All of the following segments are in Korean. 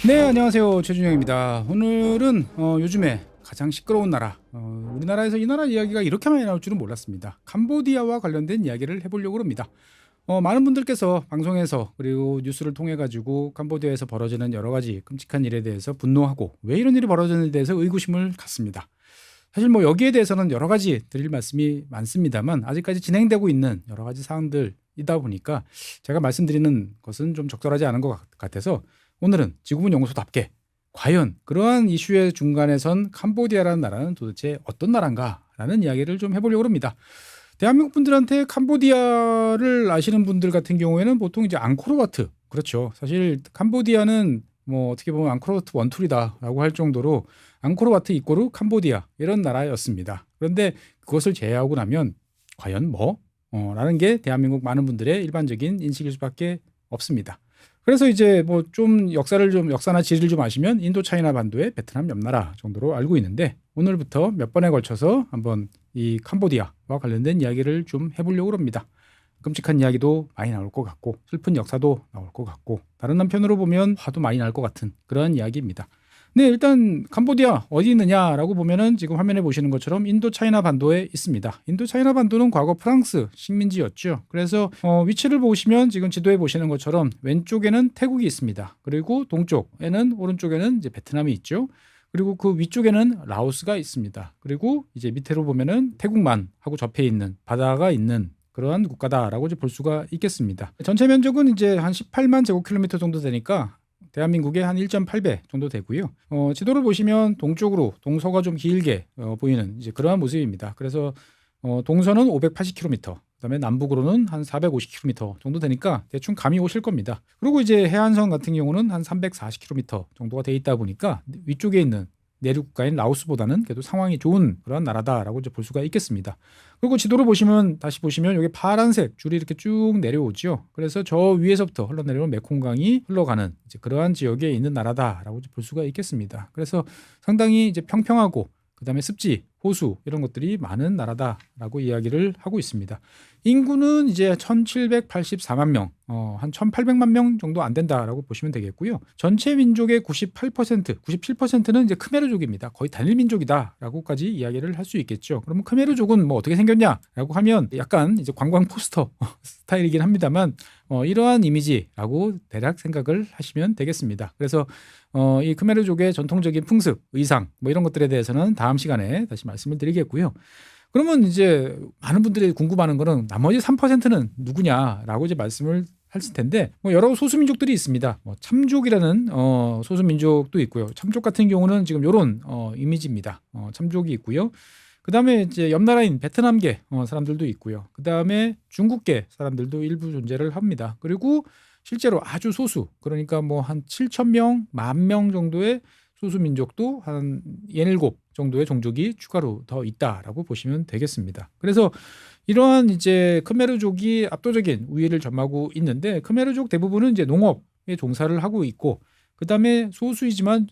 네, 안녕하세요. 최준영입니다. 오늘은 요즘에 가장 시끄러운 나라, 우리나라에서 이 나라 이야기가 이렇게 많이 나올 줄은 몰랐습니다. 캄보디아와 관련된 이야기를 해보려고 합니다. 많은 분들께서 방송에서 그리고 뉴스를 통해 가지고 캄보디아에서 벌어지는 여러 가지 끔찍한 일에 대해서 분노하고 왜 이런 일이 벌어지는지에 대해서 의구심을 갖습니다. 사실 뭐 여기에 대해서는 여러 가지 드릴 말씀이 많습니다만 아직까지 진행되고 있는 여러 가지 사항들이다 보니까 제가 말씀드리는 것은 좀 적절하지 않은 것 같아서 오늘은 지구본 연구소답게 과연 그러한 이슈의 중간에 선 캄보디아라는 나라는 도대체 어떤 나라인가라는 이야기를 좀 해보려고 합니다. 대한민국 분들한테 캄보디아를 아시는 분들 같은 경우에는 보통 이제 앙코르와트, 그렇죠. 사실 캄보디아는 뭐 어떻게 보면 앙코르와트 원툴이다라고 할 정도로 앙코르와트 이꼬르 캄보디아 이런 나라였습니다. 그런데 그것을 제외하고 나면 과연 뭐? 라는 게 대한민국 많은 분들의 일반적인 인식일 수밖에 없습니다. 그래서 이제 뭐 좀 역사나 지리를 좀 아시면 인도 차이나 반도의 베트남 옆 나라 정도로 알고 있는데 오늘부터 몇 번에 걸쳐서 한번 이 캄보디아와 관련된 이야기를 좀 해보려고 합니다. 끔찍한 이야기도 많이 나올 것 같고 슬픈 역사도 나올 것 같고 다른 한편으로 보면 화도 많이 날 것 같은 그런 이야기입니다. 네, 일단 캄보디아 어디 있느냐라고 보면은 지금 화면에 보시는 것처럼 인도 차이나 반도에 있습니다. 인도 차이나 반도는 과거 프랑스 식민지였죠. 그래서 위치를 보시면 지금 지도에 보시는 것처럼 왼쪽에는 태국이 있습니다. 그리고 동쪽에는 오른쪽에는 이제 베트남이 있죠. 그리고 그 위쪽에는 라오스가 있습니다. 그리고 이제 밑으로 보면은 태국만 하고 접해 있는 바다가 있는 그러한 국가다라고 이제 볼 수가 있겠습니다. 전체 면적은 이제 한 18만 제곱킬로미터 정도 되니까 대한민국의 한 1.8배 정도 되고요. 지도를 보시면 동쪽으로 동서가 좀 길게 보이는 이제 그러한 모습입니다. 그래서 동서는 580km, 그다음에 남북으로는 한 450km 정도 되니까 대충 감이 오실 겁니다. 그리고 이제 해안선 같은 경우는 한 340km 정도가 돼 있다 보니까 위쪽에 있는 내륙 국가인 라오스보다는 그래도 상황이 좋은 그런 나라다라고 이제 볼 수가 있겠습니다. 그리고 지도를 보시면 다시 보시면 여기 파란색 줄이 이렇게 쭉 내려오죠. 그래서 저 위에서부터 흘러내려온 메콩강이 흘러가는 이제 그러한 지역에 있는 나라다라고 볼 수가 있겠습니다. 그래서 상당히 이제 평평하고 그다음에 습지, 호수 이런 것들이 많은 나라다라고 이야기를 하고 있습니다. 인구는 이제 1784만 명, 한 1800만 명 정도 안 된다라고 보시면 되겠고요. 전체 민족의 98%, 97%는 이제 크메르족입니다. 거의 단일 민족이다라고까지 이야기를 할 수 있겠죠. 그러면 크메르족은 뭐 어떻게 생겼냐라고 하면 약간 이제 관광 포스터 스타일이긴 합니다만 이러한 이미지라고 대략 생각을 하시면 되겠습니다. 그래서 이 크메르족의 전통적인 풍습, 의상 뭐 이런 것들에 대해서는 다음 시간에 다시 말씀을 드리겠고요. 그러면 이제 많은 분들이 궁금해하는 거는 나머지 3%는 누구냐라고 이제 말씀을 하실 텐데 뭐 여러 소수민족들이 있습니다. 뭐 참족이라는 소수민족도 있고요. 참족 같은 경우는 지금 이런 이미지입니다. 참족이 있고요. 그 다음에 이제 옆 나라인 베트남계 사람들도 있고요. 그 다음에 중국계 사람들도 일부 존재를 합니다. 그리고 실제로 아주 소수, 그러니까 뭐 한 7,000명, 10,000명 정도의 소수민족도 한 17 정도의 종족이 추가로 더 있다라고 보시면 되겠습니다. 그래서 이러한 이제 크메르족이 압도적인 우위를 점하고 있는데 크메르족 대부분은 이제 농업에 종사를 하고 있고 그 다음에 소수이지만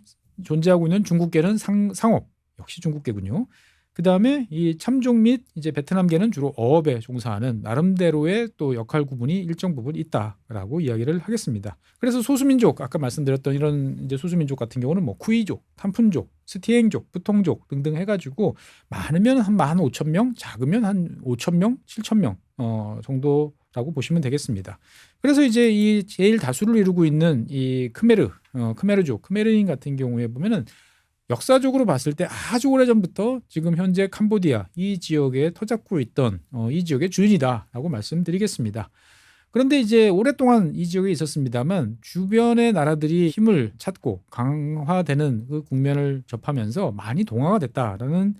존재하고 있는 중국계는 상업, 역시 중국계군요. 그 다음에 이 참족 및 이제 베트남계는 주로 어업에 종사하는 나름대로의 또 역할 구분이 일정 부분 있다라고 이야기를 하겠습니다. 그래서 소수민족 아까 말씀드렸던 이런 이제 소수민족 같은 경우는 뭐 쿠이족, 탄푼족, 스티엥족, 부통족 등등 해가지고 많으면 한 15,000명, 작으면 한 5,000명, 7,000명 정도라고 보시면 되겠습니다. 그래서 이제 이 제일 다수를 이루고 있는 이 크메르족, 크메르인 같은 경우에 보면은 역사적으로 봤을 때 아주 오래전부터 지금 현재 캄보디아 이 지역에 터잡고 있던 이 지역의 주인이다라고 말씀드리겠습니다. 그런데 이제 오랫동안 이 지역에 있었습니다만 주변의 나라들이 힘을 찾고 강화되는 그 국면을 접하면서 많이 동화가 됐다라는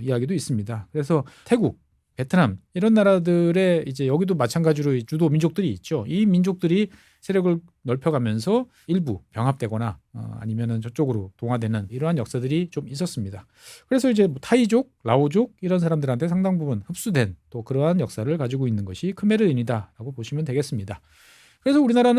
이야기도 있습니다. 그래서 태국, 베트남 이런 나라들의 이제 여기도 마찬가지로 주도 민족들이 있죠. 이 민족들이 세력을 넓혀가면서 일부 병합되거나 아니면은 저쪽으로 동화되는 이러한 역사들이 좀 있었습니다. 그래서 이제 뭐 타이족, 라오족 이런 사람들한테 상당 부분 흡수된 또 그러한 역사를 가지고 있는 것이 크메르인이다라고 보시면 되겠습니다. 그래서 우리나라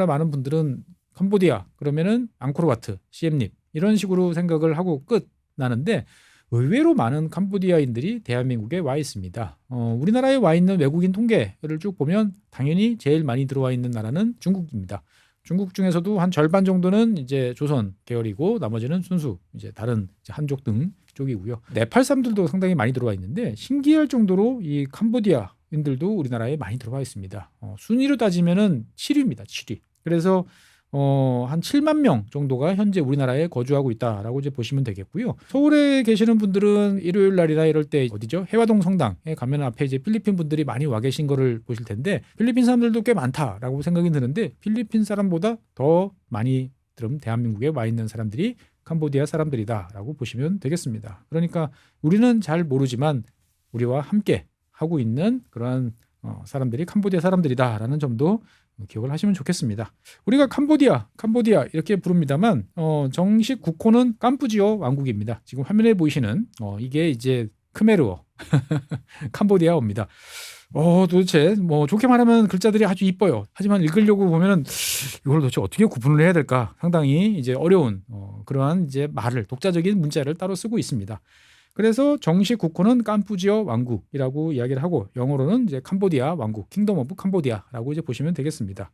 많은 분들은 캄보디아 그러면은 앙코르와트, 시엠립 이런 식으로 생각을 하고 끝 나는데 의외로 많은 캄보디아인들이 대한민국에 와 있습니다. 우리나라에 와 있는 외국인 통계를 쭉 보면 당연히 제일 많이 들어와 있는 나라는 중국입니다. 중국 중에서도 한 절반 정도는 이제 조선 계열이고 나머지는 순수 이제 다른 이제 한족 등 쪽이고요. 네팔 사람들도 상당히 많이 들어와 있는데 신기할 정도로 이 캄보디아인들도 우리나라에 많이 들어와 있습니다. 순위로 따지면은 7위입니다. 7위. 그래서 한 7만 명 정도가 현재 우리나라에 거주하고 있다라고 이제 보시면 되겠고요. 서울에 계시는 분들은 일요일 날이나 이럴 때 어디죠? 해화동 성당에 가면 앞에 이제 필리핀 분들이 많이 와 계신 거를 보실 텐데 필리핀 사람들도 꽤 많다라고 생각이 드는데 필리핀 사람보다 더 많이 대한민국에 와 있는 사람들이 캄보디아 사람들이다라고 보시면 되겠습니다. 그러니까 우리는 잘 모르지만 우리와 함께 하고 있는 그러한 사람들이 캄보디아 사람들이다라는 점도 기억을 하시면 좋겠습니다. 우리가 캄보디아 이렇게 부릅니다만 정식 국호는 캄푸지어 왕국입니다. 지금 화면에 보이시는 이게 이제 크메르어 캄보디아어입니다. 도대체 뭐 좋게 말하면 글자들이 아주 이뻐요. 하지만 읽으려고 보면은 이걸 도대체 어떻게 구분을 해야 될까 상당히 이제 어려운 그러한 이제 말을 독자적인 문자를 따로 쓰고 있습니다. 그래서 정식 국호는 캄푸지어 왕국이라고 이야기를 하고 영어로는 이제 캄보디아 왕국, 킹덤 오브 캄보디아라고 이제 보시면 되겠습니다.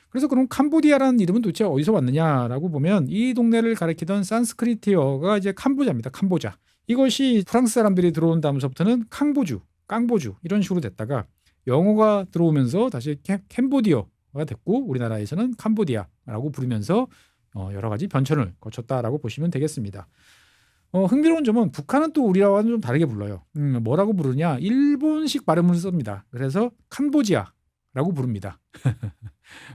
그래서 그럼 캄보디아라는 이름은 도대체 어디서 왔느냐라고 보면 이 동네를 가리키던 산스크리트어가 이제 캄보자입니다. 캄보자. 이것이 프랑스 사람들이 들어온 다음서부터는 깡보주 이런 식으로 됐다가 영어가 들어오면서 다시 캄보디아가 됐고 우리나라에서는 캄보디아라고 부르면서 여러 가지 변천을 거쳤다라고 보시면 되겠습니다. 흥미로운 점은 북한은 또 우리와는 좀 다르게 불러요. 뭐라고 부르냐? 일본식 발음을 씁니다. 그래서 캄보지아라고 부릅니다.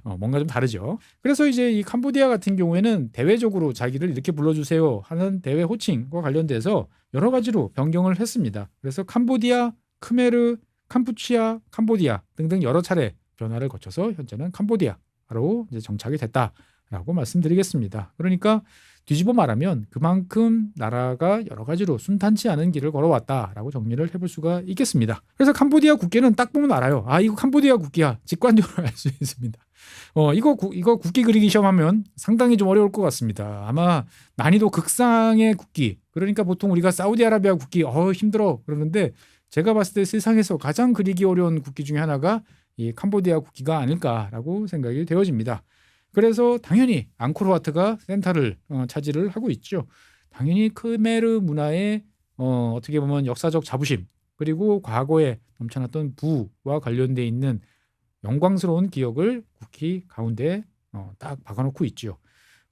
뭔가 좀 다르죠. 그래서 이제 이 캄보디아 같은 경우에는 대외적으로 자기를 이렇게 불러주세요 하는 대외 호칭과 관련돼서 여러 가지로 변경을 했습니다. 그래서 캄보디아, 크메르, 캄푸치아, 캄보디아 등등 여러 차례 변화를 거쳐서 현재는 캄보디아로 이제 정착이 됐다라고 말씀드리겠습니다. 그러니까 뒤집어 말하면 그만큼 나라가 여러 가지로 순탄치 않은 길을 걸어왔다라고 정리를 해볼 수가 있겠습니다. 그래서 캄보디아 국기는 딱 보면 알아요. 이거 캄보디아 국기야. 직관적으로 알 수 있습니다. 이거 국기 그리기 시험하면 상당히 좀 어려울 것 같습니다. 아마 난이도 극상의 국기. 그러니까 보통 우리가 사우디아라비아 국기 힘들어 그러는데 제가 봤을 때 세상에서 가장 그리기 어려운 국기 중에 하나가 이 캄보디아 국기가 아닐까라고 생각이 되어집니다. 그래서 당연히 앙코르와트가 센터를 차지를 하고 있죠. 당연히 크메르 문화의 어떻게 보면 역사적 자부심 그리고 과거에 넘쳐났던 부와 관련돼 있는 영광스러운 기억을 국기 가운데 딱 박아놓고 있죠.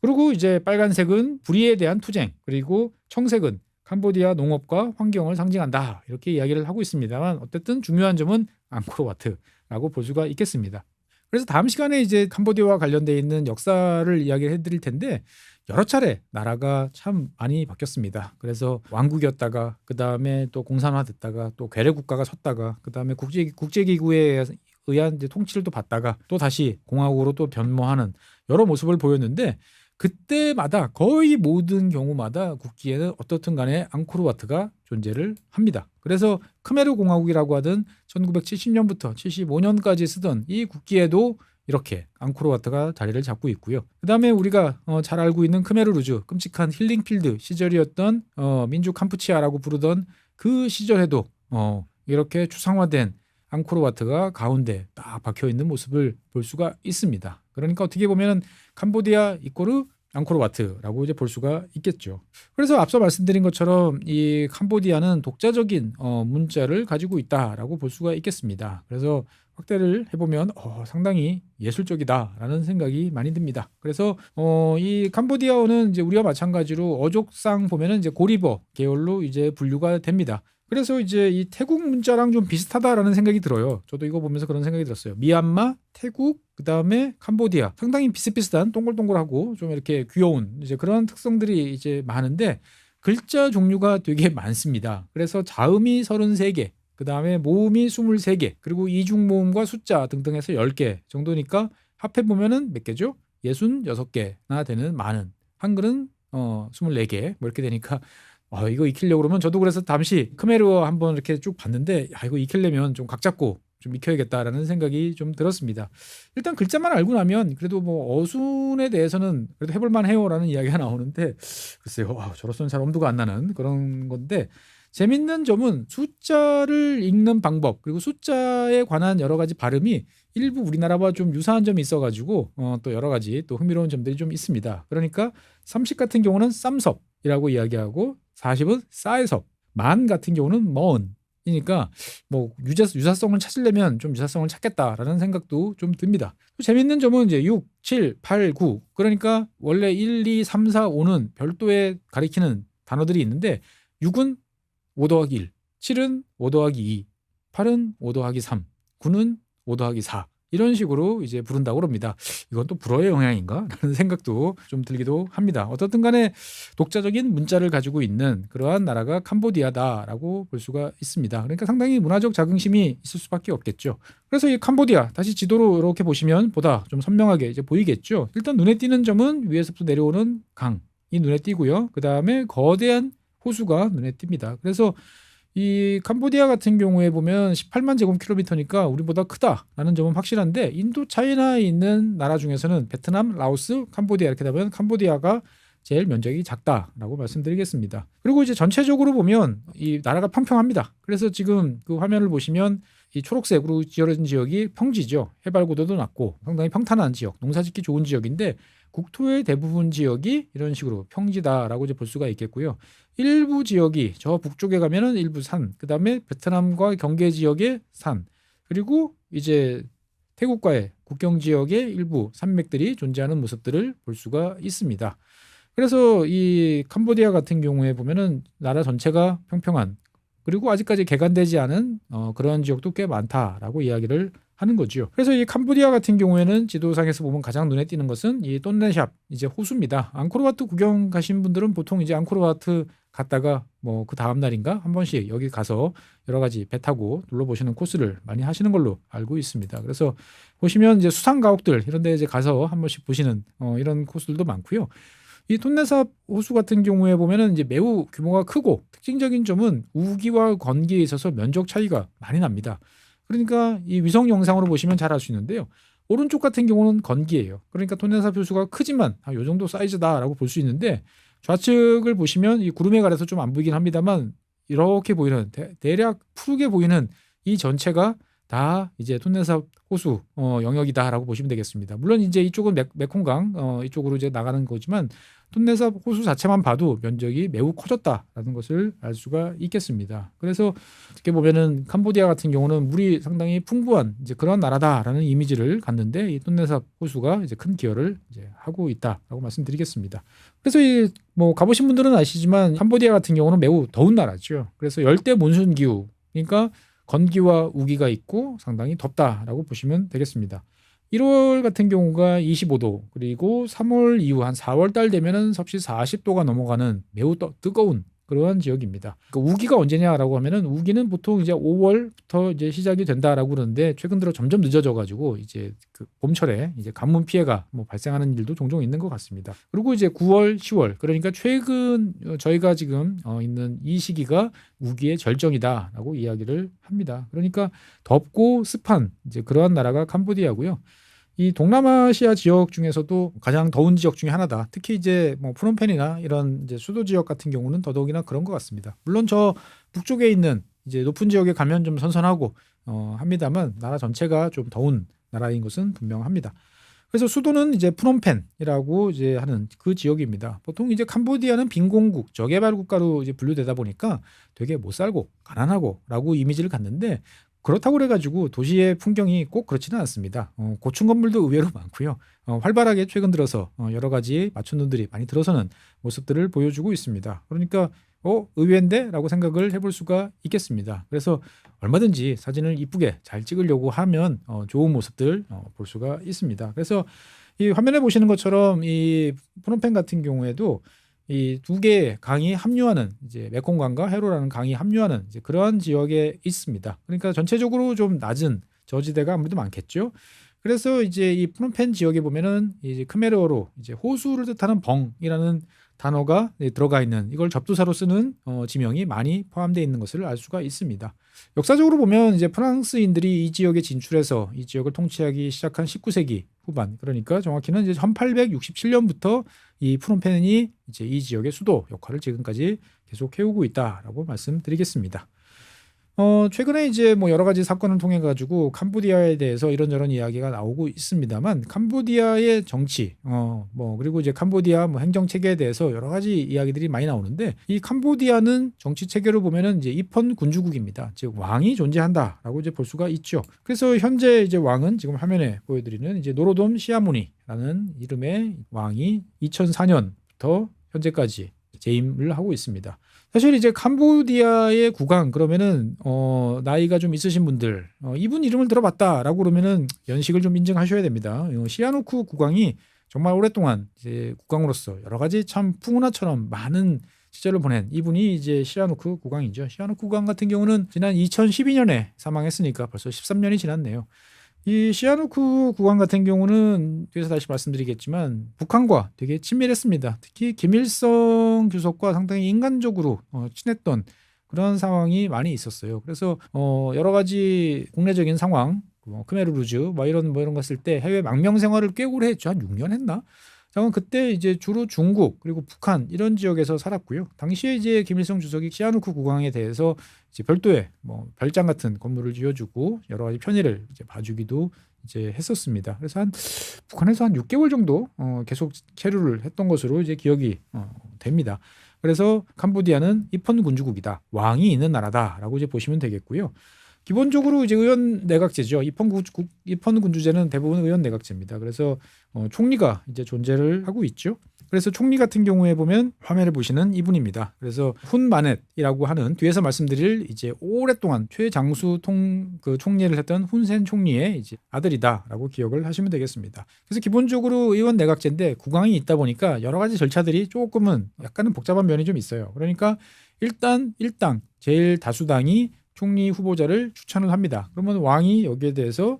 그리고 이제 빨간색은 불의에 대한 투쟁 그리고 청색은 캄보디아 농업과 환경을 상징한다 이렇게 이야기를 하고 있습니다만 어쨌든 중요한 점은 앙코르와트라고 볼 수가 있겠습니다. 그래서 다음 시간에 이제 캄보디아와 관련돼 있는 역사를 이야기를 해드릴 텐데 여러 차례 나라가 참 많이 바뀌었습니다. 그래서 왕국이었다가 그 다음에 또 공산화됐다가 또 괴뢰 국가가 섰다가 그 다음에 국제기구에 의한 이제 통치를 또 받다가 또 다시 공화국으로 또 변모하는 여러 모습을 보였는데 그때마다 거의 모든 경우마다 국기에는 어떻든 간에 앙코르와트가 존재를 합니다. 그래서 크메르 공화국이라고 하던 1970년부터 75년까지 쓰던 이 국기에도 이렇게 앙코르와트가 자리를 잡고 있고요. 그다음에 우리가 잘 알고 있는 크메르루즈 끔찍한 힐링필드 시절이었던 민주 캄푸치아라고 부르던 그 시절에도 이렇게 추상화된 앙코르와트가 가운데 딱 박혀 있는 모습을 볼 수가 있습니다. 그러니까 어떻게 보면 캄보디아 이꼬르 앙코르와트라고 이제 볼 수가 있겠죠. 그래서 앞서 말씀드린 것처럼 이 캄보디아는 독자적인 문자를 가지고 있다라고 볼 수가 있겠습니다. 그래서 확대를 해보면 상당히 예술적이다라는 생각이 많이 듭니다. 그래서 이 캄보디아어는 이제 우리와 마찬가지로 어족상 보면은 이제 고리버 계열로 이제 분류가 됩니다. 그래서 이제 이 태국 문자랑 좀 비슷하다라는 생각이 들어요. 저도 이거 보면서 그런 생각이 들었어요. 미얀마, 태국, 그 다음에 캄보디아 상당히 비슷비슷한 동글동글하고 좀 이렇게 귀여운 이제 그런 특성들이 이제 많은데 글자 종류가 되게 많습니다. 그래서 자음이 33개, 그 다음에 모음이 23개, 그리고 이중 모음과 숫자 등등 해서 10개 정도니까 합해 보면은 몇 개죠? 66개나 되는 많은 한글은 24개 뭐 이렇게 되니까. 이거 익히려고 그러면 저도 그래서 잠시 크메르어 한번 이렇게 쭉 봤는데 이거 익히려면 좀 각 잡고 좀 익혀야겠다라는 생각이 좀 들었습니다. 일단 글자만 알고 나면 그래도 뭐 어순에 대해서는 그래도 해볼만 해요라는 이야기가 나오는데 글쎄요 저로서는 잘 엄두가 안 나는 그런 건데 재밌는 점은 숫자를 읽는 방법 그리고 숫자에 관한 여러 가지 발음이 일부 우리나라와 좀 유사한 점이 있어가지고 또 여러 가지 또 흥미로운 점들이 좀 있습니다. 그러니까 30 같은 경우는 쌈섭이라고 이야기하고 40은 싸해섭, 만 같은 경우는 머은이니까 뭐 유사성을 찾으려면 좀 유사성을 찾겠다라는 생각도 좀 듭니다. 또 재밌는 점은 이제 6, 7, 8, 9 그러니까 원래 1, 2, 3, 4, 5는 별도의 가리키는 단어들이 있는데 6은 5 더하기 1, 7은 5 더하기 2, 8은 5 더하기 3, 9는 5 더하기 4 이런 식으로 이제 부른다고 합니다. 이건 또 불어의 영향인가? 라는 생각도 좀 들기도 합니다. 어떻든 간에 독자적인 문자를 가지고 있는 그러한 나라가 캄보디아다라고 볼 수가 있습니다. 그러니까 상당히 문화적 자긍심이 있을 수밖에 없겠죠. 그래서 이 캄보디아 다시 지도로 이렇게 보시면 보다 좀 선명하게 이제 보이겠죠. 일단 눈에 띄는 점은 위에서부터 내려오는 강이 눈에 띄고요. 그 다음에 거대한 호수가 눈에 띕니다. 그래서 이 캄보디아 같은 경우에 보면 18만 제곱킬로미터니까 우리보다 크다라는 점은 확실한데 인도 차이나에 있는 나라 중에서는 베트남, 라오스, 캄보디아 이렇게 되면 캄보디아가 제일 면적이 작다라고 말씀드리겠습니다. 그리고 이제 전체적으로 보면 이 나라가 평평합니다. 그래서 지금 그 화면을 보시면 이 초록색으로 지어진 지역이 평지죠. 해발 고도도 낮고 상당히 평탄한 지역, 농사짓기 좋은 지역인데 국토의 대부분 지역이 이런 식으로 평지다라고 이제 볼 수가 있겠고요. 일부 지역이 저 북쪽에 가면은 일부 산, 그 다음에 베트남과 경계 지역의 산, 그리고 이제 태국과의 국경 지역의 일부 산맥들이 존재하는 모습들을 볼 수가 있습니다. 그래서 이 캄보디아 같은 경우에 보면은 나라 전체가 평평한 그리고 아직까지 개간되지 않은 그런 지역도 꽤 많다라고 이야기를 하는 거죠. 그래서 이 캄보디아 같은 경우에는 지도상에서 보면 가장 눈에 띄는 것은 이 똠레샵 이제 호수입니다. 앙코르와트 구경 가신 분들은 보통 이제 앙코르와트 갔다가 뭐 그 다음 날인가 한 번씩 여기 가서 여러 가지 배 타고 둘러보시는 코스를 많이 하시는 걸로 알고 있습니다. 그래서 보시면 이제 수상 가옥들 이런 데 이제 가서 한 번씩 보시는 이런 코스들도 많고요. 이 톤레삽 호수 같은 경우에 보면은 이제 매우 규모가 크고 특징적인 점은 우기와 건기에 있어서 면적 차이가 많이 납니다. 그러니까 이 위성 영상으로 보시면 잘 알 수 있는데요. 오른쪽 같은 경우는 건기예요. 그러니까 톤레삽 호수가 크지만 이 정도 사이즈다라고 볼 수 있는데 좌측을 보시면 이 구름에 가려서 좀 안 보이긴 합니다만 이렇게 보이는 대략 푸르게 보이는 이 전체가 다 이제 톤레삽 호수 영역이다라고 보시면 되겠습니다. 물론 이제 이쪽은 메콩강 이쪽으로 이제 나가는 거지만 톤레삽 호수 자체만 봐도 면적이 매우 커졌다라는 것을 알 수가 있겠습니다. 그래서 어떻게 보면은 캄보디아 같은 경우는 물이 상당히 풍부한 이제 그런 나라다라는 이미지를 갖는데 이 톤레삽 호수가 이제 큰 기여를 이제 하고 있다라고 말씀드리겠습니다. 그래서 이 뭐 가보신 분들은 아시지만 캄보디아 같은 경우는 매우 더운 나라죠. 그래서 열대 몬순 기후 그러니까 건기와 우기가 있고 상당히 덥다라고 보시면 되겠습니다. 1월 같은 경우가 25도 그리고 3월 이후 한 4월 달 되면은 섭씨 40도가 넘어가는 매우 뜨거운 그러한 지역입니다. 그러니까 우기가 언제냐라고 하면은 우기는 보통 이제 5월부터 이제 시작이 된다라고 그러는데 최근 들어 점점 늦어져 가지고 이제 그 봄철에 이제 가뭄 피해가 뭐 발생하는 일도 종종 있는 것 같습니다. 그리고 이제 9월, 10월 그러니까 최근 저희가 지금 있는 이 시기가 우기의 절정이다라고 이야기를 합니다. 그러니까 덥고 습한 이제 그러한 나라가 캄보디아고요. 이 동남아시아 지역 중에서도 가장 더운 지역 중에 하나다. 특히 이제 뭐 프놈펜이나 이런 이제 수도 지역 같은 경우는 더더욱이나 그런 것 같습니다. 물론 저 북쪽에 있는 이제 높은 지역에 가면 좀 선선하고 합니다만 나라 전체가 좀 더운 나라인 것은 분명합니다. 그래서 수도는 이제 프놈펜이라고 이제 하는 그 지역입니다. 보통 이제 캄보디아는 빈공국, 저개발 국가로 이제 분류되다 보니까 되게 못 살고 가난하고라고 이미지를 갖는데. 그렇다고 그래가지고 도시의 풍경이 꼭 그렇지는 않습니다. 고층 건물도 의외로 많고요. 활발하게 최근 들어서 여러 가지 맞춤놈들이 많이 들어서는 모습들을 보여주고 있습니다. 그러니까 의외인데? 라고 생각을 해볼 수가 있겠습니다. 그래서 얼마든지 사진을 이쁘게 잘 찍으려고 하면 좋은 모습들 볼 수가 있습니다. 그래서 이 화면에 보시는 것처럼 이 프놈펜 같은 경우에도 이 두 개의 강이 합류하는 이제 메콩강과 헤로라는 강이 합류하는 이제 그러한 지역에 있습니다. 그러니까 전체적으로 좀 낮은 저지대가 아무래도 많겠죠. 그래서 이제 이 프놈펜 지역에 보면은 이제 크메르어로 이제 호수를 뜻하는 벙이라는 단어가 들어가 있는 이걸 접두사로 쓰는 지명이 많이 포함되어 있는 것을 알 수가 있습니다. 역사적으로 보면 이제 프랑스인들이 이 지역에 진출해서 이 지역을 통치하기 시작한 19세기 후반 그러니까 정확히는 이제 1867년부터 이 프놈펜이 이제 이 지역의 수도 역할을 지금까지 계속 해오고 있다라고 말씀드리겠습니다. 최근에 이제 뭐 여러 가지 사건을 통해 가지고 캄보디아에 대해서 이런저런 이야기가 나오고 있습니다만 캄보디아의 정치, 그리고 이제 캄보디아 뭐 행정 체계에 대해서 여러 가지 이야기들이 많이 나오는데 이 캄보디아는 정치 체계를 보면은 이제 입헌 군주국입니다. 즉 왕이 존재한다라고 이제 볼 수가 있죠. 그래서 현재 이제 왕은 지금 화면에 보여드리는 이제 노로돔 시아무니라는 이름의 왕이 2004년부터 현재까지 재임을 하고 있습니다. 사실 이제 캄보디아의 국왕 그러면은 나이가 좀 있으신 분들 이분 이름을 들어봤다라고 그러면은 연식을 좀 인정하셔야 됩니다. 시아누크 국왕이 정말 오랫동안 이제 국왕으로서 여러 가지 참 풍운하처럼 많은 시절을 보낸 이분이 이제 시아누크 국왕이죠. 시아누크 국왕 같은 경우는 지난 2012년에 사망했으니까 벌써 13년이 지났네요. 이 시아누크 국왕 같은 경우는 뒤에서 다시 말씀드리겠지만 북한과 되게 친밀했습니다. 특히 김일성 주석과 상당히 인간적으로 친했던 그런 상황이 많이 있었어요. 그래서 여러 가지 국내적인 상황, 크메르 루즈 이런 거 했을 때 해외 망명 생활을 꽤 오래 했죠. 한 6년 했나? 저는 그때 이제 주로 중국 그리고 북한 이런 지역에서 살았고요. 당시에 이제 김일성 주석이 시아누크 국왕에 대해서 이제 별도의 뭐 별장 같은 건물을 지어주고 여러 가지 편의를 이제 봐주기도 이제 했었습니다. 그래서 북한에서 한 6개월 정도 계속 체류를 했던 것으로 이제 기억이 됩니다. 그래서 캄보디아는 입헌 군주국이다, 왕이 있는 나라다라고 이제 보시면 되겠고요. 기본적으로 이제 의원 내각제죠. 입헌 군주제는 대부분 의원 내각제입니다. 그래서 총리가 이제 존재를 하고 있죠. 그래서 총리 같은 경우에 보면 화면을 보시는 이분입니다. 그래서 훈마넷이라고 하는 뒤에서 말씀드릴 이제 오랫동안 최장수 총리를 했던 훈센 총리의 이제 아들이다라고 기억을 하시면 되겠습니다. 그래서 기본적으로 의원 내각제인데 국왕이 있다 보니까 여러 가지 절차들이 조금은 약간은 복잡한 면이 좀 있어요. 그러니까 일단 일당 제일 다수당이 총리 후보자를 추천을 합니다. 그러면 왕이 여기에 대해서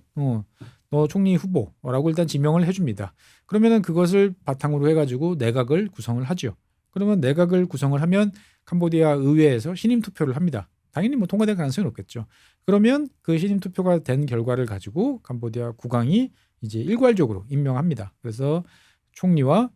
너 총리 후보라고 일단 지명을 해줍니다. 그러면은 그것을 바탕으로 해가지고 내각을 구성을 하죠. 그러면 내각을 구성을 하면 캄보디아 의회에서 신임 투표를 합니다. 당연히 뭐 통과될 가능성이 없겠죠. 그러면 그 신임 투표가 된 결과를 가지고 캄보디아 국왕이 이제 일괄적으로 임명합니다. 그래서 총리와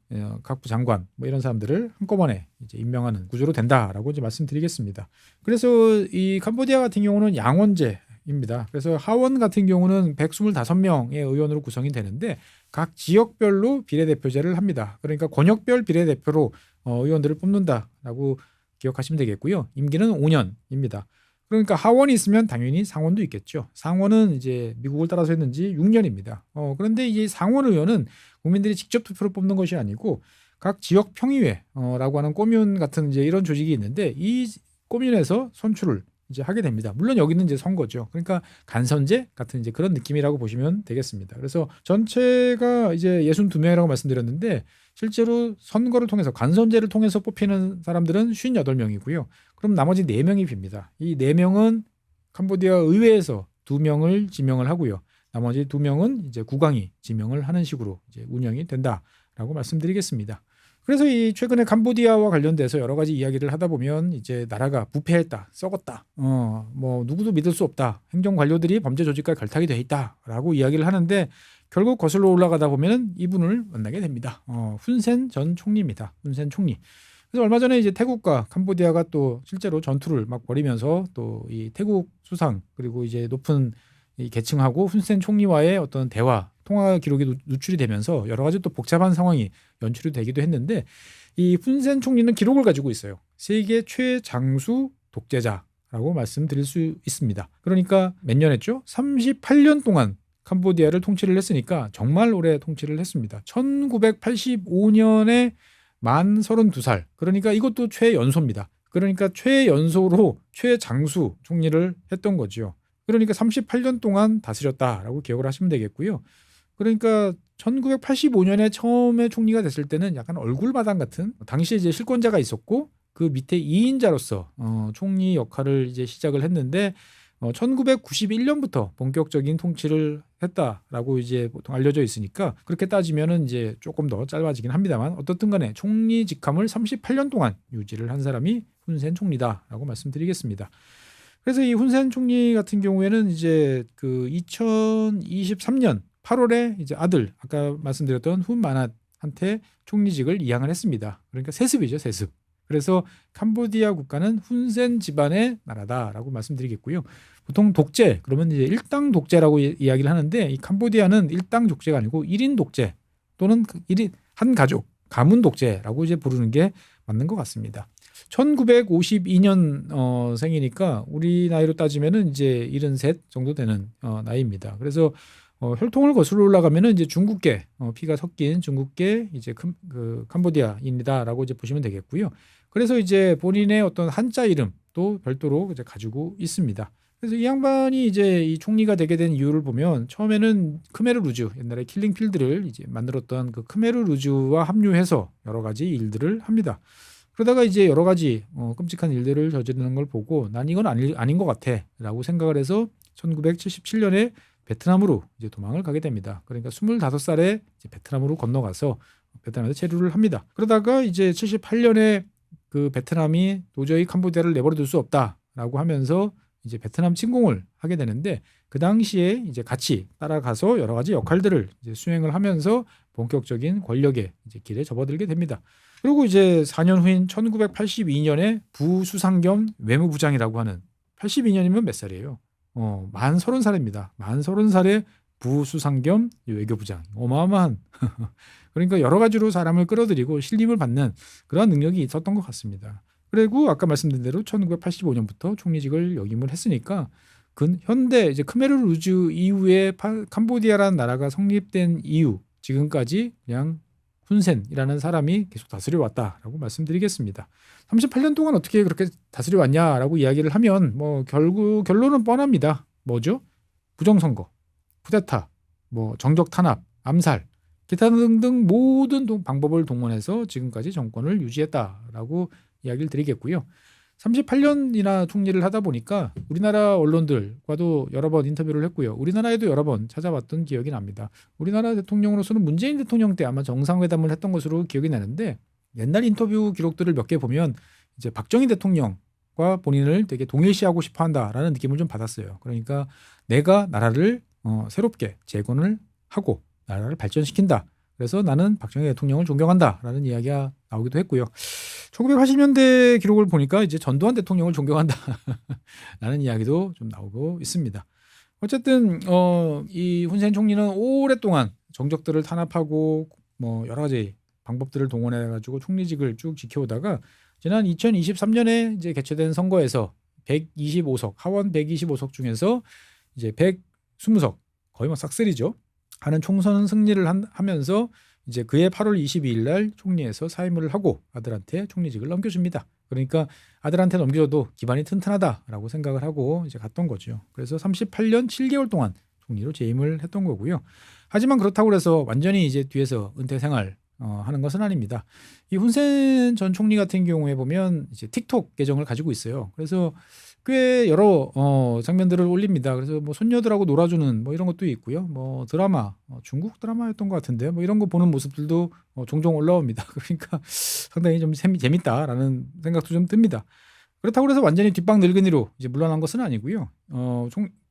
각부 장관 뭐 이런 사람들을 한꺼번에 이제 임명하는 구조로 된다라고 이제 말씀드리겠습니다. 그래서 이 캄보디아 같은 경우는 양원제입니다. 그래서 하원 같은 경우는 125명의 의원으로 구성이 되는데 각 지역별로 비례대표제를 합니다. 그러니까 권역별 비례대표로 의원들을 뽑는다라고 기억하시면 되겠고요. 임기는 5년입니다. 그러니까 하원이 있으면 당연히 상원도 있겠죠. 상원은 이제 미국을 따라서 했는지 6년입니다. 그런데 이 상원 의원은 국민들이 직접 투표로 뽑는 것이 아니고 각 지역 평의회라고 하는 꼬뮌 같은 이제 이런 조직이 있는데 이 꼬뮌에서 선출을 이제 하게 됩니다. 물론 여기는 이제 선거죠. 그러니까 간선제 같은 이제 그런 느낌이라고 보시면 되겠습니다. 그래서 전체가 이제 62명이라고 말씀드렸는데 실제로 선거를 통해서 간선제를 통해서 뽑히는 사람들은 58명이고요. 그럼 나머지 4명이 빕니다. 이 4명은 캄보디아 의회에서 2명을 지명을 하고요. 나머지 2명은 이제 국왕이 지명을 하는 식으로 이제 운영이 된다라고 말씀드리겠습니다. 그래서 이 최근에 캄보디아와 관련돼서 여러 가지 이야기를 하다 보면 이제 나라가 부패했다, 썩었다, 뭐 누구도 믿을 수 없다, 행정 관료들이 범죄 조직과 결탁이 돼 있다라고 이야기를 하는데 결국 거슬러 올라가다 보면 이분을 만나게 됩니다. 훈센 전 총리입니다. 훈센 총리. 그래서 얼마 전에 이제 태국과 캄보디아가 또 실제로 전투를 막 벌이면서 또 이 태국 수상 그리고 이제 높은 이 계층하고 훈센 총리와의 어떤 대화 통화 기록이 누출이 되면서 여러 가지 또 복잡한 상황이 연출이 되기도 했는데 이 훈센 총리는 기록을 가지고 있어요. 세계 최장수 독재자라고 말씀드릴 수 있습니다. 그러니까 몇 년 했죠? 38년 동안 캄보디아를 통치를 했으니까 정말 오래 통치를 했습니다. 1985년에 만 32살. 그러니까 이것도 최연소입니다. 그러니까 최연소로 최장수 총리를 했던 거죠. 그러니까 38년 동안 다스렸다라고 기억을 하시면 되겠고요. 그러니까 1985년에 처음에 총리가 됐을 때는 약간 얼굴마당 같은 당시에 이제 실권자가 있었고 그 밑에 2인자로서 총리 역할을 이제 시작을 했는데 1991년부터 본격적인 통치를 했다라고 이제 보통 알려져 있으니까 그렇게 따지면은 이제 조금 더 짧아지긴 합니다만 어떻든 간에 총리 직함을 38년 동안 유지를 한 사람이 훈센 총리다라고 말씀드리겠습니다. 그래서 이 훈센 총리 같은 경우에는 이제 그 2023년 8월에 이제 아들 아까 말씀드렸던 훈마낫한테 총리직을 이양을 했습니다. 그러니까 세습이죠, 세습. 그래서 캄보디아 국가는 훈센 집안의 나라다라고 말씀드리겠고요. 보통 독재 그러면 이제 일당 독재라고 이야기를 하는데 이 캄보디아는 일당 독재가 아니고 1인 독재 또는 1인 한 가족 가문 독재라고 이제 부르는 게 맞는 것 같습니다. 1952년 생이니까 우리 나이로 따지면은 이제 73 정도 되는 나이입니다. 그래서 혈통을 거슬러 올라가면은 이제 중국계 피가 섞인 중국계 이제 그 캄보디아인이다라고 이제 보시면 되겠고요. 그래서 이제 본인의 어떤 한자 이름도 별도로 이제 가지고 있습니다. 그래서 이 양반이 이제 이 총리가 되게 된 이유를 보면 처음에는 크메르 루즈 옛날에 킬링필드를 이제 만들었던 그 크메르 루즈와 합류해서 여러 가지 일들을 합니다. 그러다가 이제 여러 가지 끔찍한 일들을 저지르는 걸 보고 난 이건 아닌 것 같아라고 생각을 해서 1977년에 베트남으로 이제 도망을 가게 됩니다. 그러니까 25살에 이제 베트남으로 건너가서 베트남에서 체류를 합니다. 그러다가 이제 78년에 그 베트남이 도저히 캄보디아를 내버려 둘 수 없다라고 하면서 이제 베트남 침공을 하게 되는데 그 당시에 이제 같이 따라가서 여러 가지 역할들을 이제 수행을 하면서 본격적인 권력의 이제 길에 접어들게 됩니다. 그리고 이제 4년 후인 1982년에 부수상 겸 외무부장이라고 하는 82년이면 몇 살이에요? 만 30살입니다. 만 30살에 부수상 겸 외교부장. 어마어마한 그러니까 여러 가지로 사람을 끌어들이고 신임을 받는 그런 능력이 있었던 것 같습니다. 그리고 아까 말씀드린 대로 1985년부터 총리직을 역임을 했으니까 현대 이제 크메르 루즈 이후에 캄보디아라는 나라가 성립된 이후 지금까지 그냥 훈센이라는 사람이 계속 다스려 왔다라고 말씀드리겠습니다. 38년 동안 어떻게 그렇게 다스려 왔냐라고 이야기를 하면 뭐 결국 결론은 뻔합니다. 뭐죠? 부정선거, 쿠데타, 뭐 정적 탄압, 암살, 기타 등등 모든 방법을 동원해서 지금까지 정권을 유지했다라고 이야기를 드리겠고요. 38년이나 총리를 하다 보니까 우리나라 언론들과도 여러 번 인터뷰를 했고요. 우리나라에도 여러 번 찾아봤던 기억이 납니다. 우리나라 대통령으로서는 문재인 대통령 때 아마 정상회담을 했던 것으로 기억이 나는데 옛날 인터뷰 기록들을 몇 개 보면 이제 박정희 대통령과 본인을 되게 동일시하고 싶어 한다라는 느낌을 좀 받았어요. 그러니까 내가 나라를 새롭게 재건을 하고 나라를 발전시킨다. 그래서 나는 박정희 대통령을 존경한다라는 이야기가 나오기도 했고요. 1980년대 기록을 보니까 이제 전두환 대통령을 존경한다라는 이야기도 좀 나오고 있습니다. 어쨌든 이 훈센 총리는 오랫동안 정적들을 탄압하고 뭐 여러 가지 방법들을 동원해 가지고 총리직을 쭉 지켜오다가 지난 2023년에 이제 개최된 선거에서 125석 하원 125석 중에서 이제 120석 거의 뭐 싹쓸이죠. 하는 총선 승리를 하면서 이제 그해 8월 22일 날 총리에서 사임을 하고 아들한테 총리직을 넘겨줍니다. 그러니까 아들한테 넘겨줘도 기반이 튼튼하다라고 생각을 하고 이제 갔던 거죠. 그래서 38년 7개월 동안 총리로 재임을 했던 거고요. 하지만 그렇다고 해서 완전히 이제 뒤에서 은퇴 생활 하는 것은 아닙니다. 이 훈센 전 총리 같은 경우에 보면 이제 틱톡 계정을 가지고 있어요. 그래서 꽤 여러 장면들을 올립니다. 그래서 뭐 손녀들하고 놀아주는 뭐 이런 것도 있고요. 뭐 드라마 중국 드라마였던 것 같은데 뭐 이런 거 보는 모습들도 종종 올라옵니다. 그러니까 상당히 좀 재밌다라는 생각도 좀 듭니다. 그렇다고 해서 완전히 뒷방 늙은이로 이제 물러난 것은 아니고요.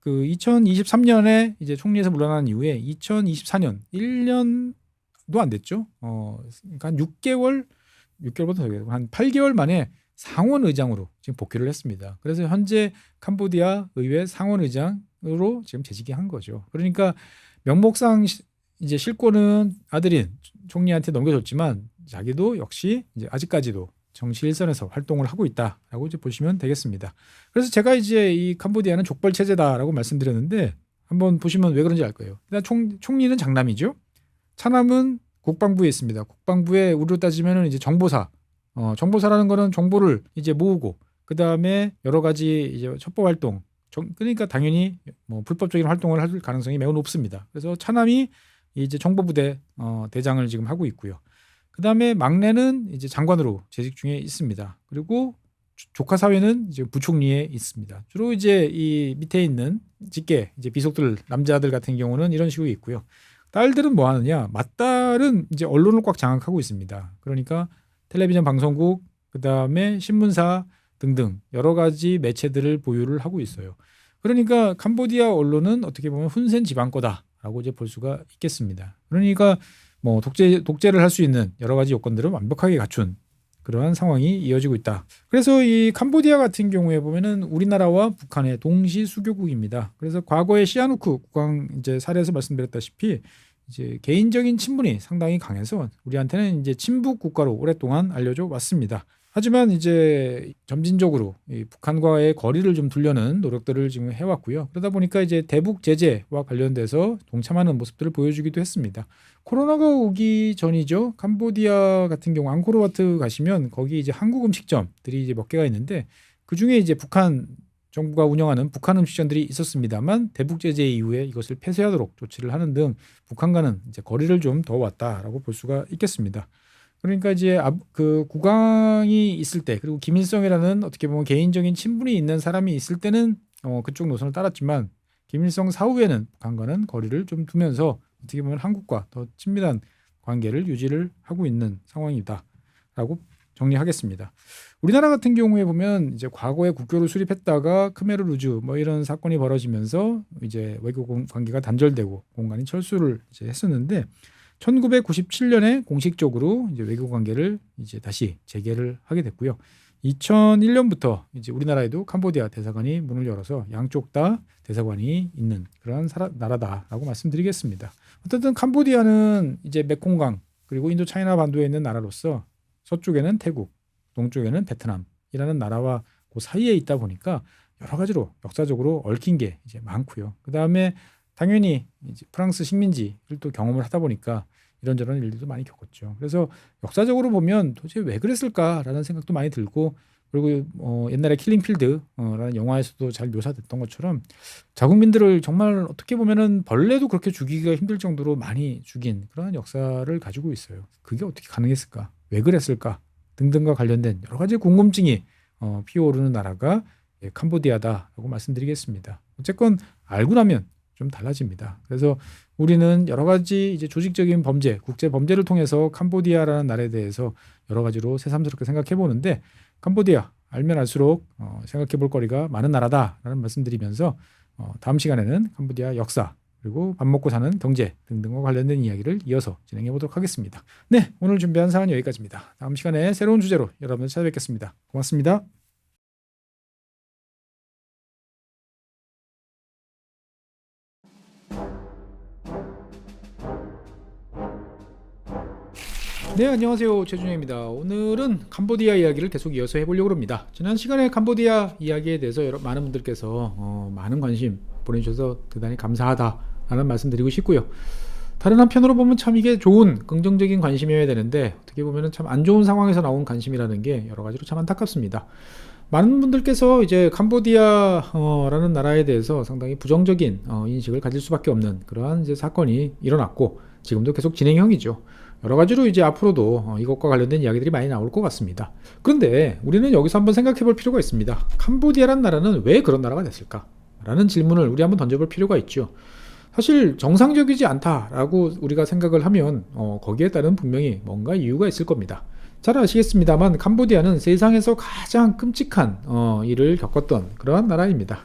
그 2023년에 이제 총리에서 물러난 이후에 2024년 1년도 안 됐죠. 그러니까 한 6개월보다 더 되고 한 8개월 만에 상원 의장으로 지금 복귀를 했습니다. 그래서 현재 캄보디아 의회 상원 의장으로 지금 재직이 한 거죠. 그러니까 명목상 이제 실권은 아들인 총리한테 넘겨줬지만 자기도 역시 이제 아직까지도 정치 일선에서 활동을 하고 있다라고 이제 보시면 되겠습니다. 그래서 제가 이제 이 캄보디아는 족벌 체제다라고 말씀드렸는데 한번 보시면 왜 그런지 알 거예요. 일단 총리는 장남이죠. 차남은 국방부에 있습니다. 국방부에 우리로 따지면은 이제 정보사. 정보사라는 거는 정보를 이제 모으고 그 다음에 여러 가지 이제 첩보 활동. 그러니까 당연히 뭐 불법적인 활동을 할 가능성이 매우 높습니다. 그래서 차남이 이제 정보부대 대장을 지금 하고 있고요. 그 다음에 막내는 이제 장관으로 재직 중에 있습니다. 그리고 조카 사회는 이제 부총리에 있습니다. 주로 이제 이 밑에 있는 직계 이제 비속들 남자들 같은 경우는 이런 식으로 있고요. 딸들은 뭐 하느냐? 맏딸은 이제 언론을 꽉 장악하고 있습니다. 그러니까 텔레비전 방송국, 그 다음에 신문사 등등 여러 가지 매체들을 보유를 하고 있어요. 그러니까 캄보디아 언론은 어떻게 보면 훈센 집안 거다라고 이제 볼 수가 있겠습니다. 그러니까 뭐 독재를 할 수 있는 여러 가지 요건들을 완벽하게 갖춘 그러한 상황이 이어지고 있다. 그래서 이 캄보디아 같은 경우에 보면은 우리나라와 북한의 동시 수교국입니다. 그래서 과거에 시아누크 국왕 이제 사례에서 말씀드렸다시피 이제 개인적인 친분이 상당히 강해서 우리한테는 이제 친북 국가로 오랫동안 알려져 왔습니다. 하지만 이제 점진적으로 이 북한과의 거리를 좀 두려는 노력들을 지금 해왔고요. 그러다 보니까 이제 대북 제재와 관련돼서 동참하는 모습들을 보여주기도 했습니다. 코로나가 오기 전이죠. 캄보디아 같은 경우 앙코르와트 가시면 거기 이제 한국 음식점들이 이제 몇 개가 있는데 그 중에 이제 북한 정부가 운영하는 북한 음식점들이 있었습니다만 대북 제재 이후에 이것을 폐쇄하도록 조치를 하는 등 북한과는 이제 거리를 좀 더 왔다라고 볼 수가 있겠습니다. 그러니까 이제 그 국왕이 있을 때 그리고 김일성이라는 어떻게 보면 개인적인 친분이 있는 사람이 있을 때는 그쪽 노선을 따랐지만 김일성 사후에는 북한과는 거리를 좀 두면서 어떻게 보면 한국과 더 친밀한 관계를 유지를 하고 있는 상황이다라고 정리하겠습니다. 우리나라 같은 경우에 보면 이제 과거에 국교를 수립했다가 크메르 루즈 뭐 이런 사건이 벌어지면서 이제 외교 관계가 단절되고 공간이 철수를 이제 했었는데 1997년에 공식적으로 이제 외교 관계를 이제 다시 재개를 하게 됐고요. 2001년부터 이제 우리나라에도 캄보디아 대사관이 문을 열어서 양쪽 다 대사관이 있는 그런 나라다라고 말씀드리겠습니다. 어쨌든 캄보디아는 이제 메콩강 그리고 인도 차이나 반도에 있는 나라로서 서쪽에는 태국, 동쪽에는 베트남이라는 나라와 그 사이에 있다 보니까 여러 가지로 역사적으로 얽힌 게 이제 많고요. 그 다음에 당연히 이제 프랑스 식민지를 또 경험을 하다 보니까 이런저런 일들도 많이 겪었죠. 그래서 역사적으로 보면 도대체 왜 그랬을까라는 생각도 많이 들고 그리고 옛날에 킬링필드라는 영화에서도 잘 묘사됐던 것처럼 자국민들을 정말 어떻게 보면은 벌레도 그렇게 죽이기가 힘들 정도로 많이 죽인 그런 역사를 가지고 있어요. 그게 어떻게 가능했을까? 왜 그랬을까? 등등과 관련된 여러 가지 궁금증이 피어오르는 나라가 캄보디아다라고 말씀드리겠습니다. 어쨌건 알고 나면 좀 달라집니다. 그래서 우리는 여러 가지 이제 조직적인 범죄, 국제 범죄를 통해서 캄보디아라는 나라에 대해서 여러 가지로 새삼스럽게 생각해 보는데 캄보디아 알면 알수록 생각해 볼 거리가 많은 나라다라는 말씀드리면서 다음 시간에는 캄보디아 역사 그리고 밥 먹고 사는 경제 등등과 관련된 이야기를 이어서 진행해 보도록 하겠습니다. 네, 오늘 준비한 사안은 여기까지입니다. 다음 시간에 새로운 주제로 여러분을 찾아뵙겠습니다. 고맙습니다. 네, 안녕하세요. 최준영입니다. 오늘은 캄보디아 이야기를 계속 이어서 해보려고 합니다. 지난 시간에 캄보디아 이야기에 대해서 많은 분들께서 많은 관심 보내주셔서 대단히 감사하다라는 말씀드리고 싶고요. 다른 한편으로 보면 참 이게 좋은 긍정적인 관심이어야 되는데 어떻게 보면 참 안 좋은 상황에서 나온 관심이라는 게 여러 가지로 참 안타깝습니다. 많은 분들께서 이제 캄보디아라는 나라에 대해서 상당히 부정적인 인식을 가질 수밖에 없는 그러한 이제 사건이 일어났고 지금도 계속 진행형이죠. 여러 가지로 이제 앞으로도 이것과 관련된 이야기들이 많이 나올 것 같습니다. 그런데 우리는 여기서 한번 생각해 볼 필요가 있습니다. 캄보디아란 나라는 왜 그런 나라가 됐을까? 라는 질문을 우리 한번 던져볼 필요가 있죠. 사실 정상적이지 않다라고 우리가 생각을 하면 거기에 따른 분명히 뭔가 이유가 있을 겁니다. 잘 아시겠습니다만 캄보디아는 세상에서 가장 끔찍한 일을 겪었던 그러한 나라입니다.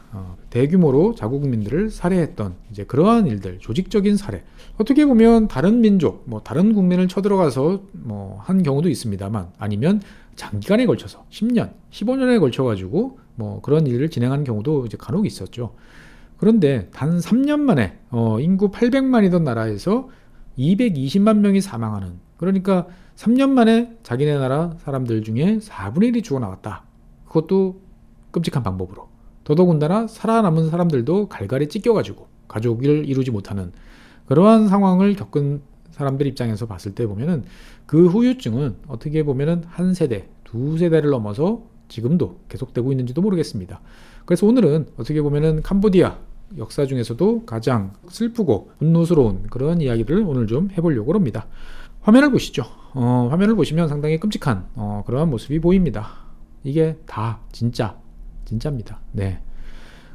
대규모로 자국민들을 살해했던 이제 그러한 일들, 조직적인 살해. 어떻게 보면 다른 민족, 다른 국민을 쳐들어가서 한 경우도 있습니다만 아니면 장기간에 걸쳐서 10년, 15년에 걸쳐가지고 그런 일을 진행하는 경우도 이제 간혹 있었죠. 그런데 단 3년 만에 인구 800만이던 나라에서 220만 명이 사망하는 그러니까 3년 만에 자기네 나라 사람들 중에 4분의 1이 죽어나왔다. 그것도 끔찍한 방법으로. 더더군다나 살아남은 사람들도 갈갈이 찢겨가지고 가족을 이루지 못하는 그러한 상황을 겪은 사람들 입장에서 봤을 때 보면은 그 후유증은 어떻게 보면은 한 세대, 두 세대를 넘어서 지금도 계속되고 있는지도 모르겠습니다. 그래서 오늘은 어떻게 보면은 캄보디아 역사 중에서도 가장 슬프고 분노스러운 그런 이야기를 오늘 좀 해보려고 합니다. 화면을 보시죠. 화면을 보시면 상당히 끔찍한 그러한 모습이 보입니다. 이게 다 진짜입니다. 네.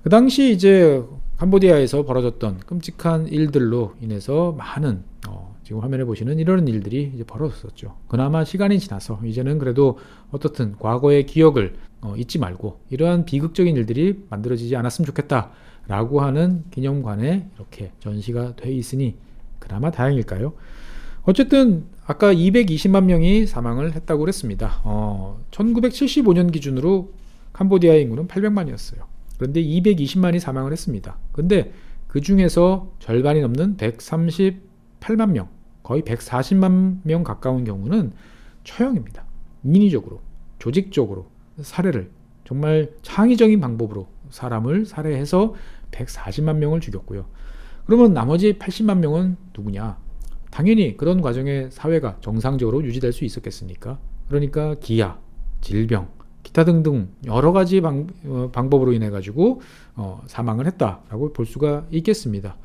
그 당시 이제 캄보디아에서 벌어졌던 끔찍한 일들로 인해서 많은 지금 화면에 보시는 이런 일들이 이제 벌어졌었죠. 그나마 시간이 지나서 이제는 그래도 어떻든 과거의 기억을 잊지 말고 이러한 비극적인 일들이 만들어지지 않았으면 좋겠다라고 하는 기념관에 이렇게 전시가 돼 있으니 그나마 다행일까요? 어쨌든 아까 220만 명이 사망을 했다고 그랬습니다. 1975년 기준으로 캄보디아의 인구는 800만이었어요. 그런데 220만이 사망을 했습니다. 그런데 그 중에서 절반이 넘는 138만 명, 거의 140만 명 가까운 경우는 처형입니다. 인위적으로, 조직적으로 살해를, 정말 창의적인 방법으로 사람을 살해해서 140만 명을 죽였고요. 그러면 나머지 80만 명은 누구냐? 당연히 그런 과정에 사회가 정상적으로 유지될 수 있었겠습니까? 그러니까 기아, 질병, 기타 등등 여러 가지 방법으로 인해 가지고 사망을 했다라고 볼 수가 있겠습니다.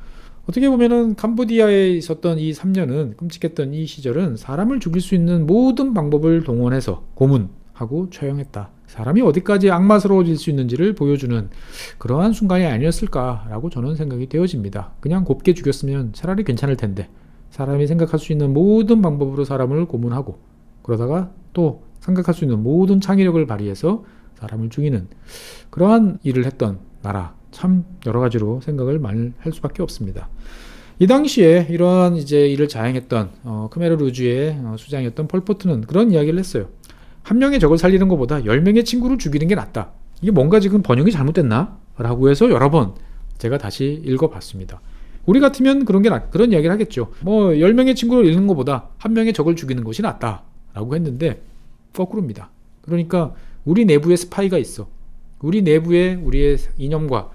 어떻게 보면은 캄보디아에 있었던 이 3년은, 끔찍했던 이 시절은 사람을 죽일 수 있는 모든 방법을 동원해서 고문하고 처형했다. 사람이 어디까지 악마스러워질 수 있는지를 보여주는 그러한 순간이 아니었을까라고 저는 생각이 되어집니다. 그냥 곱게 죽였으면 차라리 괜찮을 텐데, 사람이 생각할 수 있는 모든 방법으로 사람을 고문하고, 그러다가 또 생각할 수 있는 모든 창의력을 발휘해서 사람을 죽이는 그러한 일을 했던 나라, 참 여러 가지로 생각을 많이 할 수밖에 없습니다. 이 당시에 이러한 이제 일을 자행했던 크메르 루주의 수장이었던 폴포트는 그런 이야기를 했어요. 한 명의 적을 살리는 것보다 10명의 친구를 죽이는 게 낫다. 이게 뭔가 지금 번역이 잘못됐나? 라고 해서 여러 번 제가 다시 읽어봤습니다. 우리 같으면 그런 이야기를 하겠죠. 10명의 친구를 잃는 것보다 한 명의 적을 죽이는 것이 낫다. 라고 했는데 거꾸로입니다. 그러니까 우리 내부에 스파이가 있어. 우리 내부에 우리의 이념과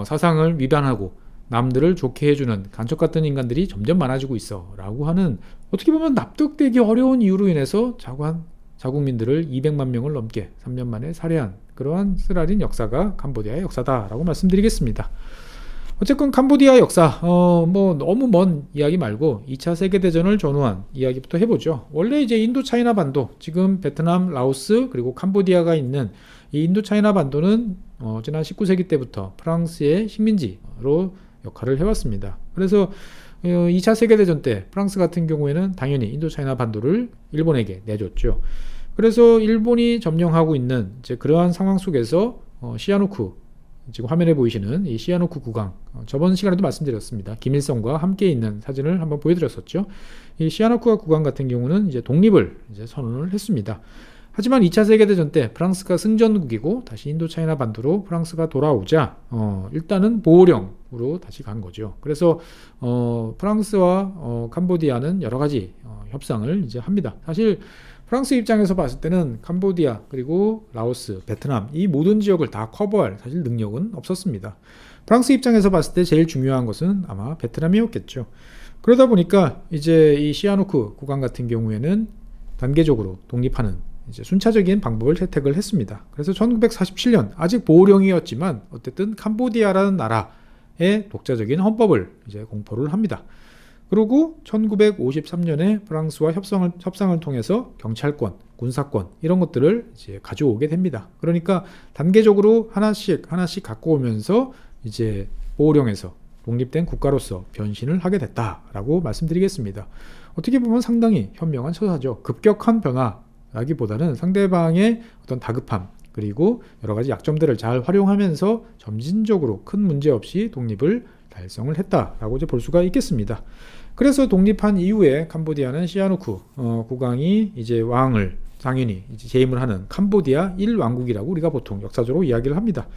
사상을 위반하고 남들을 좋게 해주는 간첩 같은 인간들이 점점 많아지고 있어. 라고 하는, 어떻게 보면 납득되기 어려운 이유로 인해서 자국민들을 200만 명을 넘게 3년 만에 살해한 그러한 쓰라린 역사가 캄보디아의 역사다라고 말씀드리겠습니다. 어쨌건 캄보디아 역사, 너무 먼 이야기 말고 2차 세계대전을 전후한 이야기부터 해보죠. 원래 이제 인도차이나 반도, 지금 베트남, 라오스, 그리고 캄보디아가 있는 이 인도차이나 반도는 지난 19세기 때부터 프랑스의 식민지로 역할을 해왔습니다. 그래서 2차 세계대전 때 프랑스 같은 경우에는 당연히 인도차이나 반도를 일본에게 내줬죠. 그래서 일본이 점령하고 있는 이제 그러한 상황 속에서 시아누크, 지금 화면에 보이시는 이 시아누크 국왕, 저번 시간에도 말씀드렸습니다. 김일성과 함께 있는 사진을 한번 보여드렸었죠. 이 시아누크 국왕 같은 경우는 이제 독립을 이제 선언을 했습니다. 하지만 2차 세계대전 때 프랑스가 승전국이고 다시 인도차이나 반도로 프랑스가 돌아오자 일단은 보호령으로 다시 간 거죠. 그래서 프랑스와 캄보디아는 여러 가지 협상을 이제 합니다. 사실 프랑스 입장에서 봤을 때는 캄보디아, 그리고 라오스, 베트남 이 모든 지역을 다 커버할 사실 능력은 없었습니다. 프랑스 입장에서 봤을 때 제일 중요한 것은 아마 베트남이었겠죠. 그러다 보니까 이제 이 시아누크 국왕 같은 경우에는 단계적으로 독립하는 이제 순차적인 방법을 채택을 했습니다. 그래서 1947년, 아직 보호령이었지만 어쨌든 캄보디아라는 나라의 독자적인 헌법을 이제 공포를 합니다. 그리고 1953년에 프랑스와 협상을 통해서 경찰권, 군사권 이런 것들을 이제 가져오게 됩니다. 그러니까 단계적으로 하나씩 갖고 오면서 이제 보호령에서 독립된 국가로서 변신을 하게 됐다라고 말씀드리겠습니다. 어떻게 보면 상당히 현명한 처사죠. 급격한 변화라기보다는 상대방의 어떤 다급함, 그리고 여러 가지 약점들을 잘 활용하면서 점진적으로 큰 문제 없이 독립을 달성을 했다라고 이제 볼 수가 있겠습니다. 그래서 독립한 이후에 캄보디아는 시아누크 국왕이 이제 왕을 당연히 이제 재임을 하는 캄보디아 1왕국이라고 우리가 보통 역사적으로 이야기를 합니다.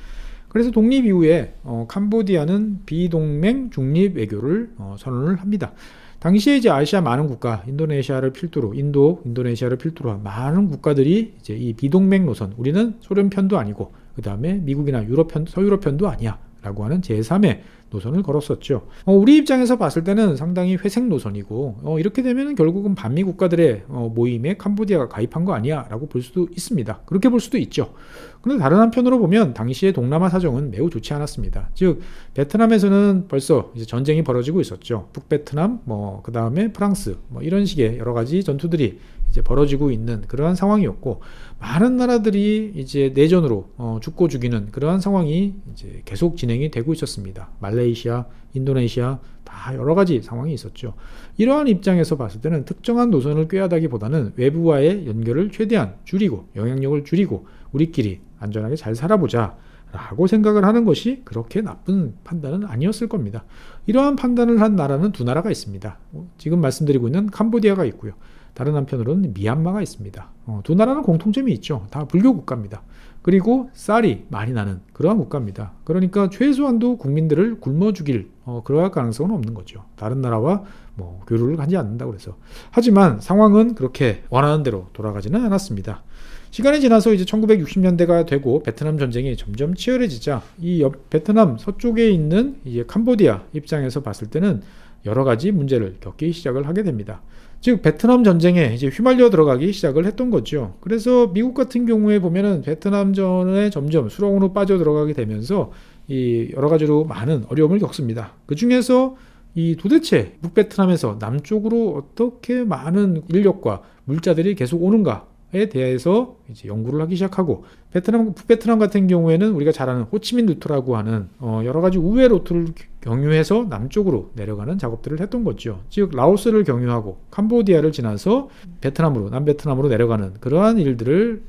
그래서 독립 이후에 캄보디아는 비동맹 중립 외교를 선언을 합니다. 당시에 이제 아시아 많은 국가, 인도네시아를 필두로 인도네시아를 필두로 한 많은 국가들이 이제 이 비동맹 노선, 우리는 소련 편도 아니고 그 다음에 미국이나 서유럽 편도 아니야 라고 하는 제3의 노선을 걸었었죠. 우리 입장에서 봤을 때는 상당히 회색 노선이고 이렇게 되면 결국은 반미 국가들의 모임에 캄보디아가 가입한 거 아니야 라고 볼 수도 있습니다. 그렇게 볼 수도 있죠. 그런데 다른 한편으로 보면 당시의 동남아 사정은 매우 좋지 않았습니다. 즉 베트남에서는 벌써 이제 전쟁이 벌어지고 있었죠. 북베트남, 그 다음에 프랑스, 이런 식의 여러 가지 전투들이 이제 벌어지고 있는 그러한 상황이었고, 많은 나라들이 이제 내전으로 죽고 죽이는 그러한 상황이 이제 계속 진행이 되고 있었습니다. 말레이시아, 인도네시아 다 여러 가지 상황이 있었죠. 이러한 입장에서 봤을 때는 특정한 노선을 꾀하다기보다는 외부와의 연결을 최대한 줄이고 영향력을 줄이고 우리끼리 안전하게 잘 살아보자 라고 생각을 하는 것이 그렇게 나쁜 판단은 아니었을 겁니다. 이러한 판단을 한 나라는 두 나라가 있습니다. 지금 말씀드리고 있는 캄보디아가 있고요. 다른 한편으로는 미얀마가 있습니다. 두 나라는 공통점이 있죠. 다 불교 국가입니다. 그리고 쌀이 많이 나는 그러한 국가입니다. 그러니까 최소한도 국민들을 굶어 죽일 그러할 가능성은 없는 거죠. 다른 나라와 뭐 교류를 하지 않는다고 해서. 하지만 상황은 그렇게 원하는 대로 돌아가지는 않았습니다. 시간이 지나서 이제 1960년대가 되고 베트남 전쟁이 점점 치열해지자 이 베트남 서쪽에 있는 이제 캄보디아 입장에서 봤을 때는 여러 가지 문제를 겪기 시작을 하게 됩니다. 즉 베트남 전쟁에 이제 휘말려 들어가기 시작을 했던 거죠. 그래서 미국 같은 경우에 보면은 베트남전에 점점 수렁으로 빠져 들어가게 되면서 이 여러 가지로 많은 어려움을 겪습니다. 그 중에서 이 도대체 북베트남에서 남쪽으로 어떻게 많은 인력과 물자들이 계속 오는가에 대해서 이제 연구를 하기 시작하고 북베트남 같은 경우에는 우리가 잘 아는 호치민 루트라고 하는 여러 가지 우회 루트를 경유해서 남쪽으로 내려가는 작업들을 했던 거죠. 즉 라오스를 경유하고 캄보디아를 지나서 남베트남으로 내려가는 그러한 일들을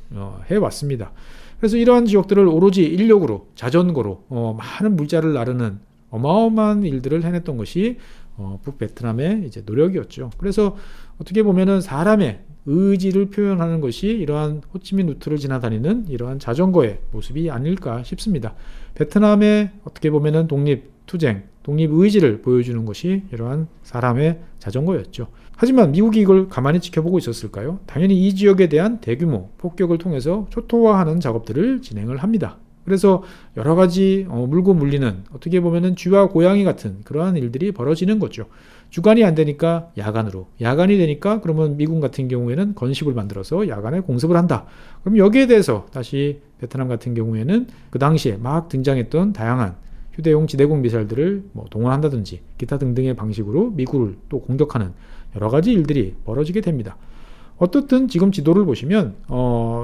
해왔습니다. 그래서 이러한 지역들을 오로지 인력으로 자전거로 많은 물자를 나르는 어마어마한 일들을 해냈던 것이 북베트남의 이제 노력이었죠. 그래서 어떻게 보면은 사람의 의지를 표현하는 것이 이러한 호치민 루트를 지나다니는 이러한 자전거의 모습이 아닐까 싶습니다. 베트남의 어떻게 보면은 독립투쟁, 독립의지를 보여주는 것이 이러한 사람의 자전거였죠. 하지만 미국이 이걸 가만히 지켜보고 있었을까요? 당연히 이 지역에 대한 대규모 폭격을 통해서 초토화하는 작업들을 진행을 합니다. 그래서 여러 가지 물고 물리는 어떻게 보면은 쥐와 고양이 같은 그러한 일들이 벌어지는 거죠. 주간이 안 되니까 야간으로, 야간이 되니까 그러면 미군 같은 경우에는 건식을 만들어서 야간에 공습을 한다. 그럼 여기에 대해서 다시 베트남 같은 경우에는 그 당시에 막 등장했던 다양한 휴대용 지대공 미사일들을 동원한다든지 기타 등등의 방식으로 미국을 또 공격하는 여러 가지 일들이 벌어지게 됩니다. 어떻든 지금 지도를 보시면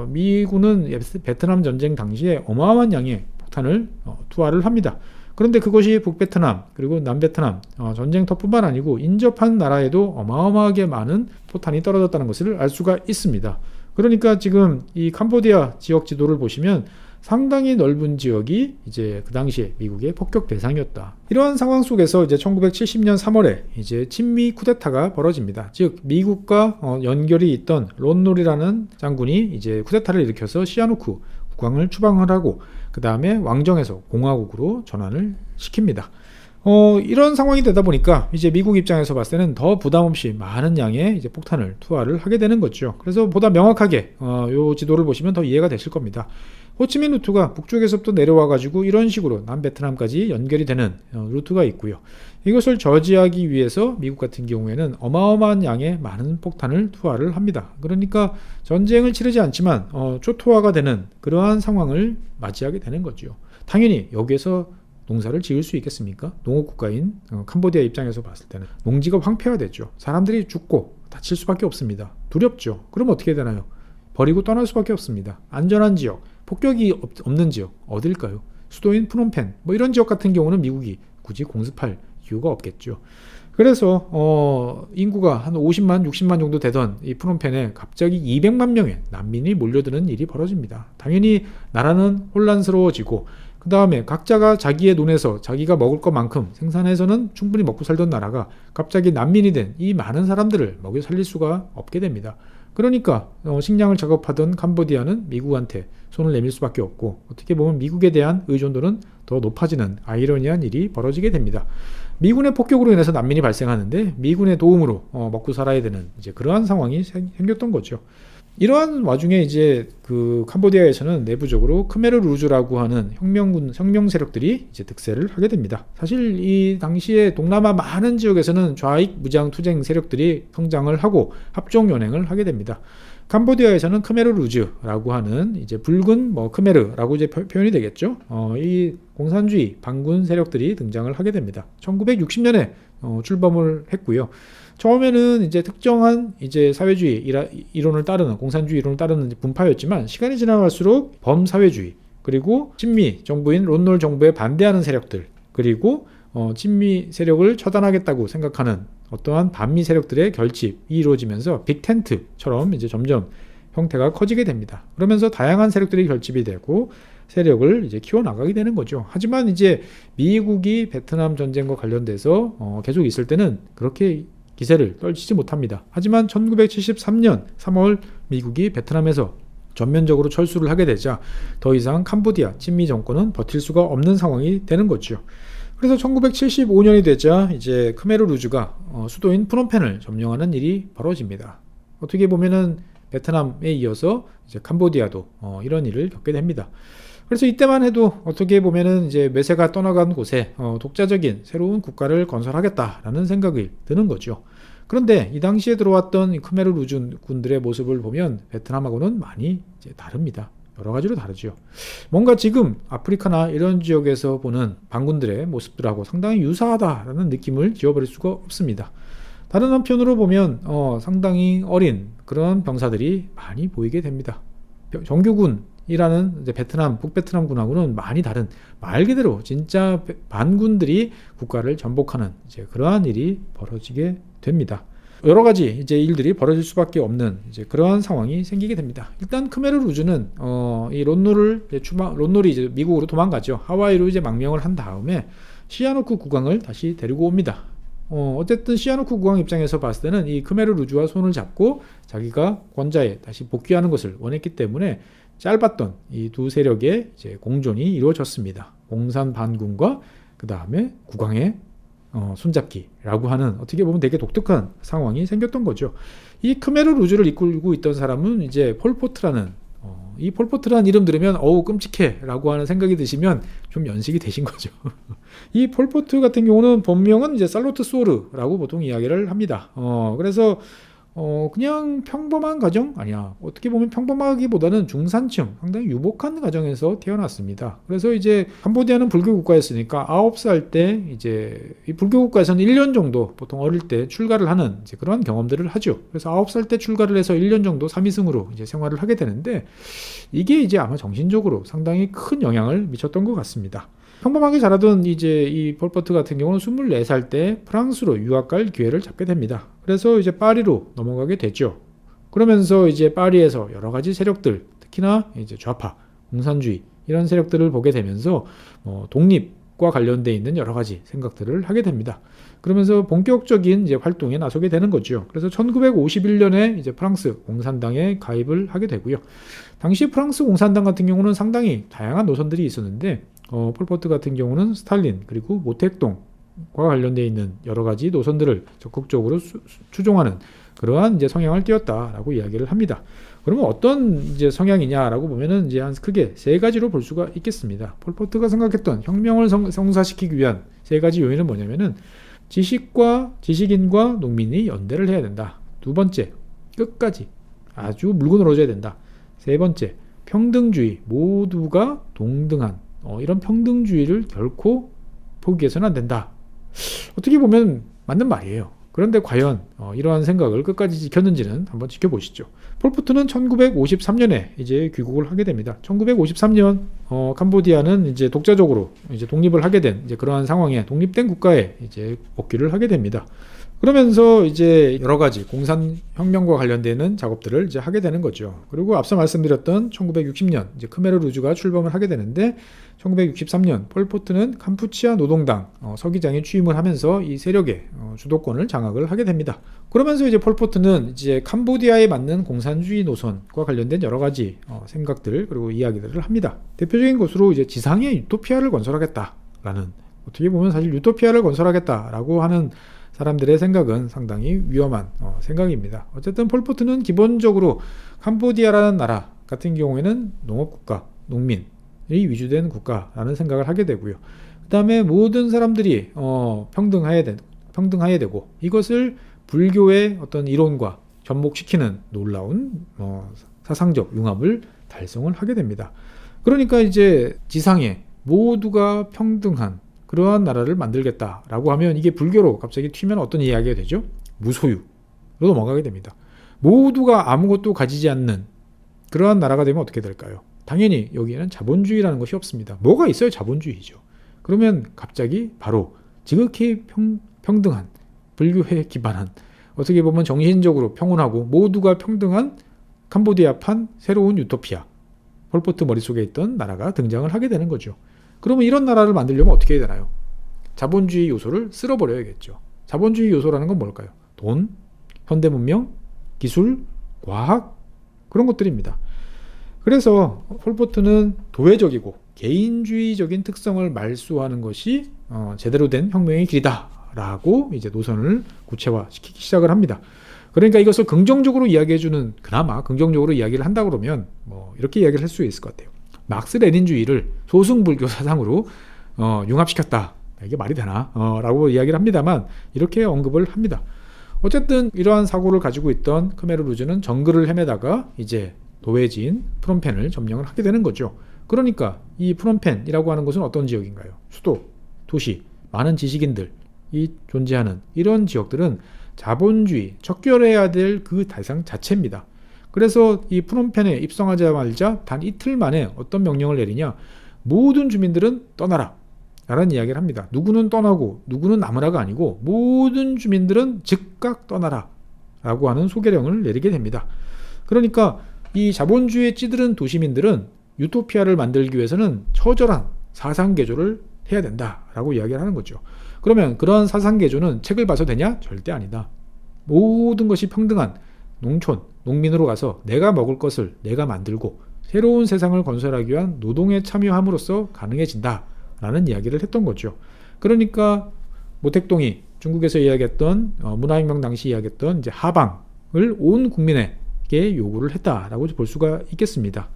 미군은 베트남 전쟁 당시에 어마어마한 양의 폭탄을 투하를 합니다. 그런데 그것이 북베트남 그리고 남베트남 전쟁터뿐만 아니고 인접한 나라에도 어마어마하게 많은 포탄이 떨어졌다는 것을 알 수가 있습니다. 그러니까 지금 이 캄보디아 지역 지도를 보시면 상당히 넓은 지역이 이제 그 당시에 미국의 폭격 대상이었다. 이러한 상황 속에서 이제 1970년 3월에 이제 친미 쿠데타가 벌어집니다. 즉 미국과 연결이 있던 론놀이라는 장군이 이제 쿠데타를 일으켜서 시아누쿠 국왕을 추방을 하고 그 다음에 왕정에서 공화국으로 전환을 시킵니다. 이런 상황이 되다 보니까 이제 미국 입장에서 봤을 때는 더 부담 없이 많은 양의 이제 폭탄을 투하를 하게 되는 거죠. 그래서 보다 명확하게 요 지도를 보시면 더 이해가 되실 겁니다. 호치민 루트가 북쪽에서부터 내려와 가지고 이런 식으로 남베트남까지 연결이 되는 루트가 있고요. 이것을 저지하기 위해서 미국 같은 경우에는 어마어마한 양의 많은 폭탄을 투하를 합니다. 그러니까 전쟁을 치르지 않지만 초토화가 되는 그러한 상황을 맞이하게 되는 거죠. 당연히 여기에서 농사를 지을 수 있겠습니까? 농업국가인 캄보디아 입장에서 봤을 때는 농지가 황폐화됐죠. 사람들이 죽고 다칠 수밖에 없습니다. 두렵죠. 그럼 어떻게 되나요? 버리고 떠날 수밖에 없습니다. 안전한 지역, 폭격이 없는 지역 어딜까요? 수도인 프놈펜 이런 지역 같은 경우는 미국이 굳이 공습할 이유가 없겠죠. 그래서 인구가 한 50만, 60만 정도 되던 이 프놈펜에 갑자기 200만 명의 난민이 몰려드는 일이 벌어집니다. 당연히 나라는 혼란스러워지고 그 다음에 각자가 자기의 눈에서 자기가 먹을 것만큼 생산해서는 충분히 먹고 살던 나라가 갑자기 난민이 된 이 많은 사람들을 먹여 살릴 수가 없게 됩니다. 그러니까 식량을 작업하던 캄보디아는 미국한테 손을 내밀 수밖에 없고 어떻게 보면 미국에 대한 의존도는 더 높아지는 아이러니한 일이 벌어지게 됩니다. 미군의 폭격으로 인해서 난민이 발생하는데 미군의 도움으로 먹고 살아야 되는 이제 그러한 상황이 생겼던 거죠. 이러한 와중에 이제 그 캄보디아에서는 내부적으로 크메르 루즈라고 하는 혁명 세력들이 이제 득세를 하게 됩니다. 사실 이 당시에 동남아 많은 지역에서는 좌익 무장 투쟁 세력들이 성장을 하고 합종 연행을 하게 됩니다. 캄보디아에서는 크메르 루즈라고 하는 이제 붉은 크메르라고 이제 표현이 되겠죠. 이 공산주의 반군 세력들이 등장을 하게 됩니다. 1960년에 출범을 했고요. 처음에는 이제 특정한 이제 사회주의 이론을 따르는 공산주의 이론을 따르는 분파였지만 시간이 지나갈수록 범사회주의 그리고 친미 정부인 론놀 정부에 반대하는 세력들 그리고 친미 세력을 처단하겠다고 생각하는 어떠한 반미 세력들의 결집이 이루어지면서 빅텐트처럼 이제 점점 형태가 커지게 됩니다. 그러면서 다양한 세력들이 결집이 되고 세력을 이제 키워나가게 되는 거죠. 하지만 이제 미국이 베트남 전쟁과 관련돼서 계속 있을 때는 그렇게 기세를 떨치지 못합니다. 하지만 1973년 3월 미국이 베트남에서 전면적으로 철수를 하게 되자 더 이상 캄보디아 친미 정권은 버틸 수가 없는 상황이 되는 거죠. 그래서 1975년이 되자 이제 크메르 루즈가 수도인 프놈펜을 점령하는 일이 벌어집니다. 어떻게 보면은 베트남에 이어서 이제 캄보디아도 이런 일을 겪게 됩니다. 그래서 이때만 해도 어떻게 보면은 이제 매세가 떠나간 곳에 독자적인 새로운 국가를 건설하겠다라는 생각이 드는 거죠. 그런데 이 당시에 들어왔던 크메르 루즈 군들의 모습을 보면 베트남하고는 많이 이제 다릅니다. 여러 가지로 다르죠. 뭔가 지금 아프리카나 이런 지역에서 보는 반군들의 모습들하고 상당히 유사하다라는 느낌을 지워버릴 수가 없습니다. 다른 한편으로 보면 상당히 어린 그런 병사들이 많이 보이게 됩니다. 정규군이라는 이제 베트남, 북베트남군하고는 많이 다른 말 그대로 진짜 반군들이 국가를 전복하는 이제 그러한 일이 벌어지게 됩니다. 여러 가지 이제 일들이 벌어질 수밖에 없는 이제 그러한 상황이 생기게 됩니다. 일단 크메르 루즈는 이 론놀이 이제 미국으로 도망가죠. 하와이로 이제 망명을 한 다음에 시아누크 국왕을 다시 데리고 옵니다. 어쨌든 시아누크 국왕 입장에서 봤을 때는 이 크메르 루즈와 손을 잡고 자기가 권좌에 다시 복귀하는 것을 원했기 때문에 짧았던 이 두 세력의 이제 공존이 이루어졌습니다. 공산 반군과 그 다음에 국왕의 손잡기라고 하는 어떻게 보면 되게 독특한 상황이 생겼던 거죠. 이 크메르 루즈를 이끌고 있던 사람은 이제 폴포트라는 이 폴포트라는 이름 들으면 어우 끔찍해라고 하는 생각이 드시면 좀 연식이 되신 거죠. 이 폴포트 같은 경우는 본명은 이제 살로트 소르라고 보통 이야기를 합니다. 그래서 그냥 평범한 가정? 아니야. 어떻게 보면 평범하기보다는 중산층, 상당히 유복한 가정에서 태어났습니다. 그래서 이제 캄보디아는 불교 국가였으니까 9살 때 이제 이 불교 국가에서는 1년 정도 보통 어릴 때 출가를 하는 이제 그런 경험들을 하죠. 그래서 9살 때 출가를 해서 1년 정도 삼위승으로 이제 생활을 하게 되는데 이게 이제 아마 정신적으로 상당히 큰 영향을 미쳤던 것 같습니다. 평범하게 자라던 이제 이 폴포트 같은 경우는 24살 때 프랑스로 유학 갈 기회를 잡게 됩니다. 그래서 이제 파리로 넘어가게 되죠. 그러면서 이제 파리에서 여러 가지 세력들, 특히나 이제 좌파, 공산주의 이런 세력들을 보게 되면서 독립과 관련돼 있는 여러 가지 생각들을 하게 됩니다. 그러면서 본격적인 이제 활동에 나서게 되는 거죠. 그래서 1951년에 이제 프랑스 공산당에 가입을 하게 되고요. 당시 프랑스 공산당 같은 경우는 상당히 다양한 노선들이 있었는데 폴포트 같은 경우는 스탈린 그리고 모택동과 관련되어 있는 여러 가지 노선들을 적극적으로 추종하는 그러한 이제 성향을 띄었다라고 이야기를 합니다. 그러면 어떤 이제 성향이냐라고 보면은 이제 한 크게 세 가지로 볼 수가 있겠습니다. 폴포트가 생각했던 혁명을 성사시키기 위한 세 가지 요인은 뭐냐면은 지식인과 농민이 연대를 해야 된다. 두 번째, 끝까지 아주 물고 늘어져야 된다. 세 번째, 평등주의, 모두가 동등한 이런 평등주의를 결코 포기해서는 안 된다. 어떻게 보면 맞는 말이에요. 그런데 과연 이러한 생각을 끝까지 지켰는지는 한번 지켜보시죠. 폴포트는 1953년에 이제 귀국을 하게 됩니다. 1953년 캄보디아는 이제 독자적으로 이제 독립을 하게 된 이제 그러한 상황에 독립된 국가에 이제 복귀를 하게 됩니다. 그러면서 이제 여러 가지 공산혁명과 관련되는 작업들을 이제 하게 되는 거죠. 그리고 앞서 말씀드렸던 1960년 이제 크메르 루즈가 출범을 하게 되는데 1963년 폴포트는 캄푸치아 노동당 서기장에 취임을 하면서 이 세력의 주도권을 장악을 하게 됩니다. 그러면서 이제 폴포트는 이제 캄보디아에 맞는 공산주의 노선과 관련된 여러 가지 생각들 그리고 이야기들을 합니다. 대표적인 것으로 이제 지상의 유토피아를 건설하겠다라는 어떻게 보면 사실 유토피아를 건설하겠다라고 하는 사람들의 생각은 상당히 위험한 생각입니다. 어쨌든 폴포트는 기본적으로 캄보디아라는 나라 같은 경우에는 농업국가, 농민이 위주된 국가라는 생각을 하게 되고요. 그 다음에 모든 사람들이 평등해야 되고 이것을 불교의 어떤 이론과 접목시키는 놀라운 사상적 융합을 달성을 하게 됩니다. 그러니까 이제 지상에 모두가 평등한 그러한 나라를 만들겠다라고 하면 이게 불교로 갑자기 튀면 어떤 이야기가 되죠? 무소유로 넘어가게 됩니다. 모두가 아무것도 가지지 않는 그러한 나라가 되면 어떻게 될까요? 당연히 여기에는 자본주의라는 것이 없습니다. 뭐가 있어요? 자본주의죠. 그러면 갑자기 바로 지극히 평등한 불교에 기반한 어떻게 보면 정신적으로 평온하고 모두가 평등한 캄보디아판 새로운 유토피아 폴포트 머릿속에 있던 나라가 등장을 하게 되는 거죠. 그러면 이런 나라를 만들려면 어떻게 해야 되나요? 자본주의 요소를 쓸어버려야겠죠. 자본주의 요소라는 건 뭘까요? 돈, 현대문명, 기술, 과학 그런 것들입니다. 그래서 폴포트는 도회적이고 개인주의적인 특성을 말소하는 것이 제대로 된 혁명의 길이다라고 이제 노선을 구체화시키기 시작을 합니다. 그러니까 이것을 긍정적으로 이야기해주는, 그나마 긍정적으로 이야기를 한다 그러면 이렇게 이야기를 할 수 있을 것 같아요. 막스 레닌주의를 소승불교 사상으로 융합시켰다. 이게 말이 되나? 라고 이야기를 합니다만 이렇게 언급을 합니다. 어쨌든 이러한 사고를 가지고 있던 크메르 루즈는 정글을 헤매다가 이제 도회지인 프놈펜을 점령을 하게 되는 거죠. 그러니까 이 프놈펜이라고 하는 것은 어떤 지역인가요? 수도, 도시, 많은 지식인들이 존재하는 이런 지역들은 자본주의, 척결해야 될 그 대상 자체입니다. 그래서 이 프놈펜에 입성하자마자 단 이틀 만에 어떤 명령을 내리냐, 모든 주민들은 떠나라 라는 이야기를 합니다. 누구는 떠나고 누구는 남으라가 아니고 모든 주민들은 즉각 떠나라 라고 하는 소개령을 내리게 됩니다. 그러니까 이 자본주의에 찌들은 도시민들은 유토피아를 만들기 위해서는 처절한 사상개조를 해야 된다라고 이야기를 하는 거죠. 그러면 그런 사상개조는 책을 봐서 되냐? 절대 아니다. 모든 것이 평등한 농촌, 농민으로 가서 내가 먹을 것을 내가 만들고 새로운 세상을 건설하기 위한 노동에 참여함으로써 가능해진다라는 이야기를 했던 거죠. 그러니까 모택동이 중국에서 이야기했던 문화혁명 당시 이야기했던 이제 하방을 온 국민에게 요구를 했다라고 볼 수가 있겠습니다.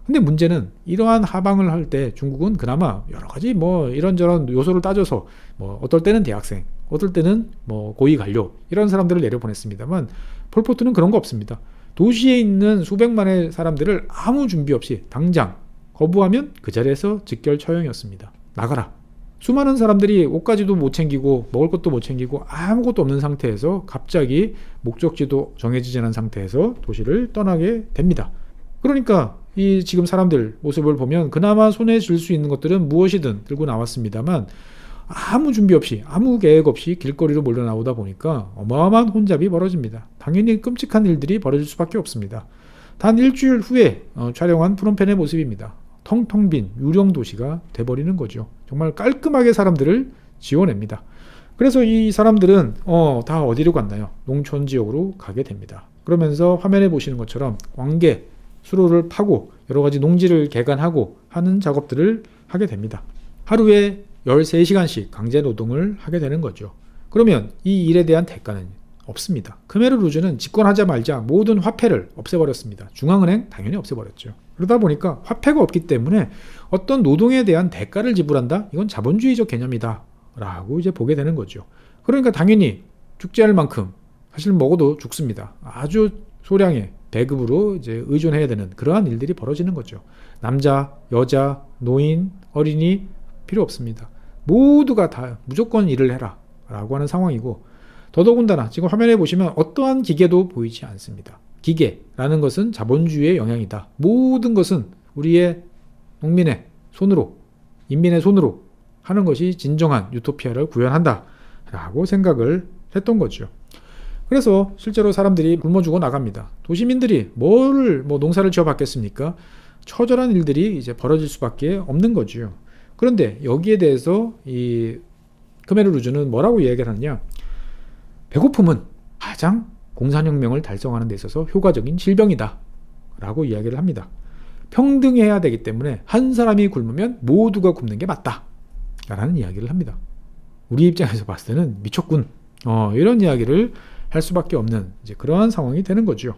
근데 문제는 이러한 하방을 할 때 중국은 그나마 여러 가지 이런저런 요소를 따져서 어떨 때는 대학생, 어떨 때는 고위 관료 이런 사람들을 내려보냈습니다만 폴포트는 그런 거 없습니다. 도시에 있는 수백만의 사람들을 아무 준비 없이 당장 거부하면 그 자리에서 직결 처형이었습니다. 나가라. 수많은 사람들이 옷가지도 못 챙기고 먹을 것도 못 챙기고 아무것도 없는 상태에서 갑자기 목적지도 정해지지 않은 상태에서 도시를 떠나게 됩니다. 그러니까 이 지금 사람들 모습을 보면 그나마 손에 쥘 수 있는 것들은 무엇이든 들고 나왔습니다만 아무 준비 없이 아무 계획 없이 길거리로 몰려 나오다 보니까 어마어마한 혼잡이 벌어집니다. 당연히 끔찍한 일들이 벌어질 수밖에 없습니다. 단 일주일 후에 촬영한 프놈펜의 모습입니다. 텅텅 빈 유령 도시가 돼버리는 거죠. 정말 깔끔하게 사람들을 지워냅니다. 그래서 이 사람들은 다 어디로 갔나요? 농촌 지역으로 가게 됩니다. 그러면서 화면에 보시는 것처럼 광계, 수로를 파고 여러 가지 농지를 개간하고 하는 작업들을 하게 됩니다. 하루에 13시간씩 강제 노동을 하게 되는 거죠. 그러면 이 일에 대한 대가는 없습니다. 크메르 루즈는 집권하자마자 모든 화폐를 없애버렸습니다. 중앙은행 당연히 없애버렸죠. 그러다 보니까 화폐가 없기 때문에 어떤 노동에 대한 대가를 지불한다? 이건 자본주의적 개념이다 라고 이제 보게 되는 거죠. 그러니까 당연히 죽지 않을 만큼 사실 먹어도 죽습니다. 아주 소량의 배급으로 이제 의존해야 되는 그러한 일들이 벌어지는 거죠. 남자, 여자, 노인, 어린이 필요 없습니다. 모두가 다 무조건 일을 해라 라고 하는 상황이고, 더더군다나 지금 화면에 보시면 어떠한 기계도 보이지 않습니다. 기계라는 것은 자본주의의 영향이다. 모든 것은 우리의 농민의 손으로, 인민의 손으로 하는 것이 진정한 유토피아를 구현한다 라고 생각을 했던 거죠. 그래서 실제로 사람들이 굶어 죽어 나갑니다. 도시민들이 농사를 지어 받겠습니까? 처절한 일들이 이제 벌어질 수밖에 없는 거죠. 그런데 여기에 대해서 이 크메르 루즈는 뭐라고 이야기를 하느냐? 배고픔은 가장 공산혁명을 달성하는 데 있어서 효과적인 질병이다 라고 이야기를 합니다. 평등해야 되기 때문에 한 사람이 굶으면 모두가 굶는 게 맞다 라는 이야기를 합니다. 우리 입장에서 봤을 때는 미쳤군, 이런 이야기를 할 수밖에 없는 이제 그러한 상황이 되는 거죠.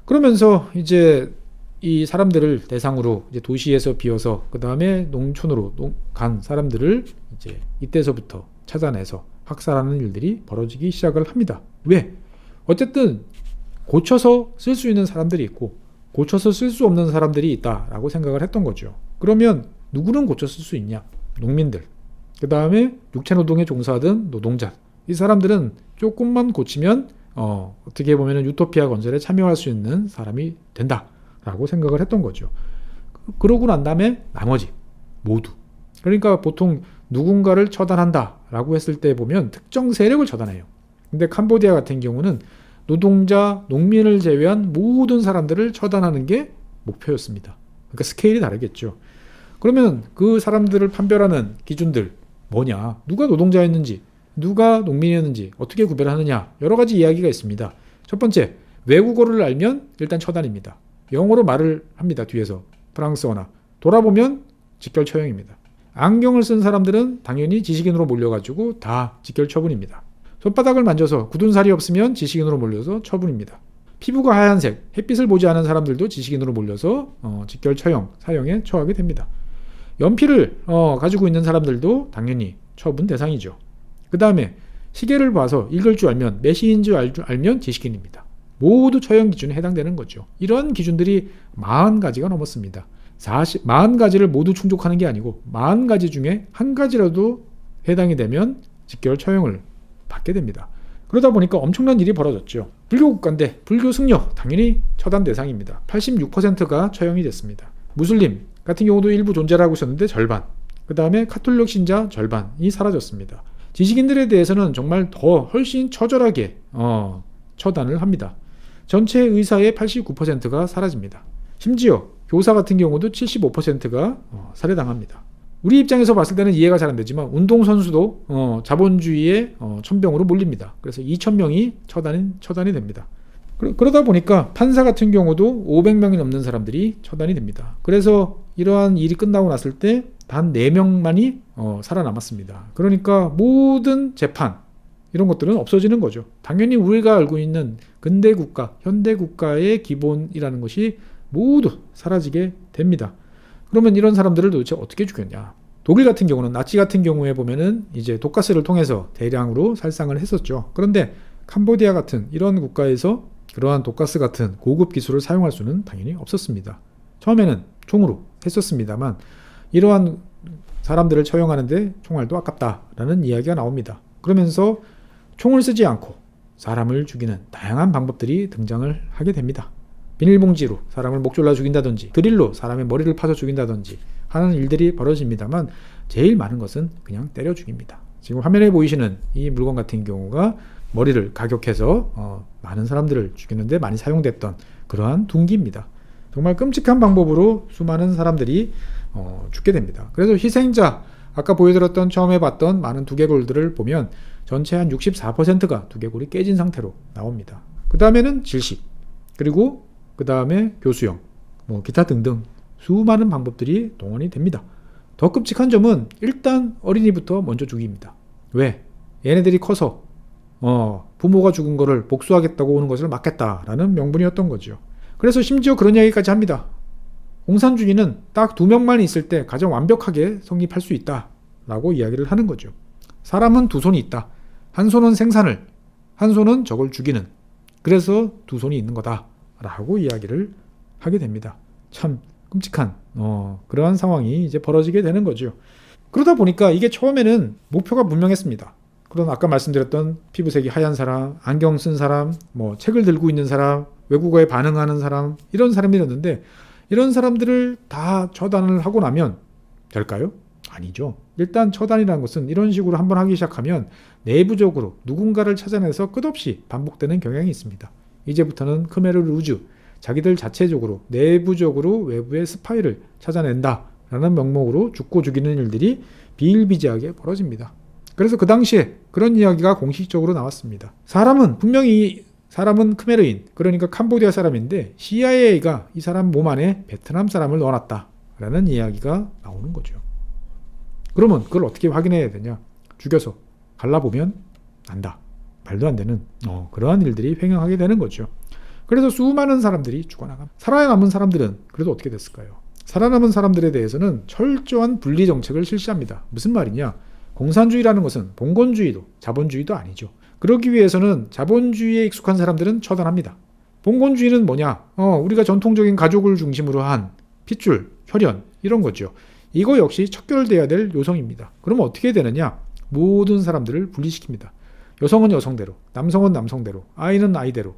그러면서 이제 이 사람들을 대상으로 이제 도시에서 비워서 그 다음에 농촌으로 간 사람들을 이제 이때서부터 찾아내서 학살하는 일들이 벌어지기 시작을 합니다. 왜? 어쨌든 고쳐서 쓸 수 있는 사람들이 있고 고쳐서 쓸 수 없는 사람들이 있다라고 생각을 했던 거죠. 그러면 누구는 고쳐 쓸 수 있냐? 농민들. 그 다음에 육체노동에 종사하던 노동자. 이 사람들은 조금만 고치면 어떻게 보면 유토피아 건설에 참여할 수 있는 사람이 된다라고 생각을 했던 거죠. 그러고 난 다음에 나머지 모두. 그러니까 보통 누군가를 처단한다라고 했을 때 보면 특정 세력을 처단해요. 근데 캄보디아 같은 경우는 노동자, 농민을 제외한 모든 사람들을 처단하는 게 목표였습니다. 그러니까 스케일이 다르겠죠. 그러면 그 사람들을 판별하는 기준들 뭐냐? 누가 노동자였는지, 누가 농민이었는지 어떻게 구별하느냐, 여러 가지 이야기가 있습니다. 첫 번째, 외국어를 알면 일단 처단입니다. 영어로 말을 합니다. 뒤에서 프랑스어나. 돌아보면 직결 처형입니다. 안경을 쓴 사람들은 당연히 지식인으로 몰려가지고 다 직결 처분입니다. 손바닥을 만져서 굳은 살이 없으면 지식인으로 몰려서 처분입니다. 피부가 하얀색, 햇빛을 보지 않은 사람들도 지식인으로 몰려서 직결 처형, 사형에 처하게 됩니다. 연필을 가지고 있는 사람들도 당연히 처분 대상이죠. 그 다음에 시계를 봐서 읽을 줄 알면, 몇 시인 줄 알면 지식인입니다. 모두 처형 기준에 해당되는 거죠. 이런 기준들이 40가지가 넘었습니다. 40가지를 모두 충족하는 게 아니고 40가지 중에 한 가지라도 해당이 되면 직결 처형을 받게 됩니다. 그러다 보니까 엄청난 일이 벌어졌죠. 불교 국가인데 불교 승려 당연히 처단 대상입니다. 86%가 처형이 됐습니다. 무슬림 같은 경우도 일부 존재하고 있었는데 절반, 그 다음에 카톨릭 신자 절반이 사라졌습니다. 지식인들에 대해서는 정말 더 훨씬 처절하게 처단을 합니다. 전체 의사의 89%가 사라집니다. 심지어 교사 같은 경우도 75%가 살해당합니다. 우리 입장에서 봤을 때는 이해가 잘 안 되지만 운동선수도 자본주의의 천병으로 몰립니다. 그래서 2,000명이 처단이 됩니다. 그러다 보니까 판사 같은 경우도 500명이 넘는 사람들이 처단이 됩니다. 그래서 이러한 일이 끝나고 났을 때 단 4명만이 살아남았습니다. 그러니까 모든 재판 이런 것들은 없어지는 거죠. 당연히 우리가 알고 있는 근대 국가, 현대 국가의 기본이라는 것이 모두 사라지게 됩니다. 그러면 이런 사람들을 도대체 어떻게 죽였냐? 독일 같은 경우는, 나치 같은 경우에 보면은 이제 독가스를 통해서 대량으로 살상을 했었죠. 그런데 캄보디아 같은 이런 국가에서 그러한 독가스 같은 고급 기술을 사용할 수는 당연히 없었습니다. 처음에는 총으로 했었습니다만 이러한 사람들을 처형하는데 총알도 아깝다라는 이야기가 나옵니다. 그러면서 총을 쓰지 않고 사람을 죽이는 다양한 방법들이 등장을 하게 됩니다. 비닐봉지로 사람을 목 졸라 죽인다든지, 드릴로 사람의 머리를 파서 죽인다든지 하는 일들이 벌어집니다만 제일 많은 것은 그냥 때려 죽입니다. 지금 화면에 보이시는 이 물건 같은 경우가 머리를 가격해서 많은 사람들을 죽이는데 많이 사용됐던 그러한 둔기입니다. 정말 끔찍한 방법으로 수많은 사람들이 죽게 됩니다. 그래서 희생자, 아까 보여드렸던 처음에 봤던 많은 두개골들을 보면 전체 한 64%가 두개골이 깨진 상태로 나옵니다. 그 다음에는 질식, 그리고 그 다음에 교수형, 기타 등등 수많은 방법들이 동원이 됩니다. 더 끔찍한 점은 일단 어린이부터 먼저 죽입니다. 왜? 얘네들이 커서 부모가 죽은 거를 복수하겠다고 오는 것을 막겠다라는 명분이었던 거죠. 그래서 심지어 그런 이야기까지 합니다. 공산주의는 딱 2명만 있을 때 가장 완벽하게 성립할 수 있다라고 이야기를 하는 거죠. 사람은 2손이 있다. 한 손은 생산을, 한 손은 적을 죽이는. 그래서 2손이 있는 거다라고 이야기를 하게 됩니다. 참 끔찍한 그러한 상황이 이제 벌어지게 되는 거죠. 그러다 보니까 이게 처음에는 목표가 분명했습니다. 그런 아까 말씀드렸던 피부색이 하얀 사람, 안경 쓴 사람, 책을 들고 있는 사람, 외국어에 반응하는 사람, 이런 사람이었는데 이런 사람들을 다 처단을 하고 나면 될까요? 아니죠. 일단 처단이라는 것은 이런 식으로 한번 하기 시작하면 내부적으로 누군가를 찾아내서 끝없이 반복되는 경향이 있습니다. 이제부터는 크메르 루즈, 자기들 자체적으로 내부적으로 외부의 스파이를 찾아낸다라는 명목으로 죽고 죽이는 일들이 비일비재하게 벌어집니다. 그래서 그 당시에 그런 이야기가 공식적으로 나왔습니다. 사람은 크메르인, 그러니까 캄보디아 사람인데 CIA가 이 사람 몸 안에 베트남 사람을 넣어놨다라는 이야기가 나오는 거죠. 그러면 그걸 어떻게 확인해야 되냐? 죽여서 갈라보면 안다. 말도 안 되는 그러한 일들이 횡행하게 되는 거죠. 그래서 수많은 사람들이 죽어나갑니다. 살아남은 사람들은 그래도 어떻게 됐을까요? 살아남은 사람들에 대해서는 철저한 분리 정책을 실시합니다. 무슨 말이냐? 공산주의라는 것은 봉건주의도 자본주의도 아니죠. 그러기 위해서는 자본주의에 익숙한 사람들은 처단합니다. 봉건주의는 뭐냐? 우리가 전통적인 가족을 중심으로 한 핏줄, 혈연 이런 거죠. 이거 역시 척결돼야 될 요성입니다. 그러면 어떻게 되느냐? 모든 사람들을 분리시킵니다. 여성은 여성대로, 남성은 남성대로, 아이는 아이대로.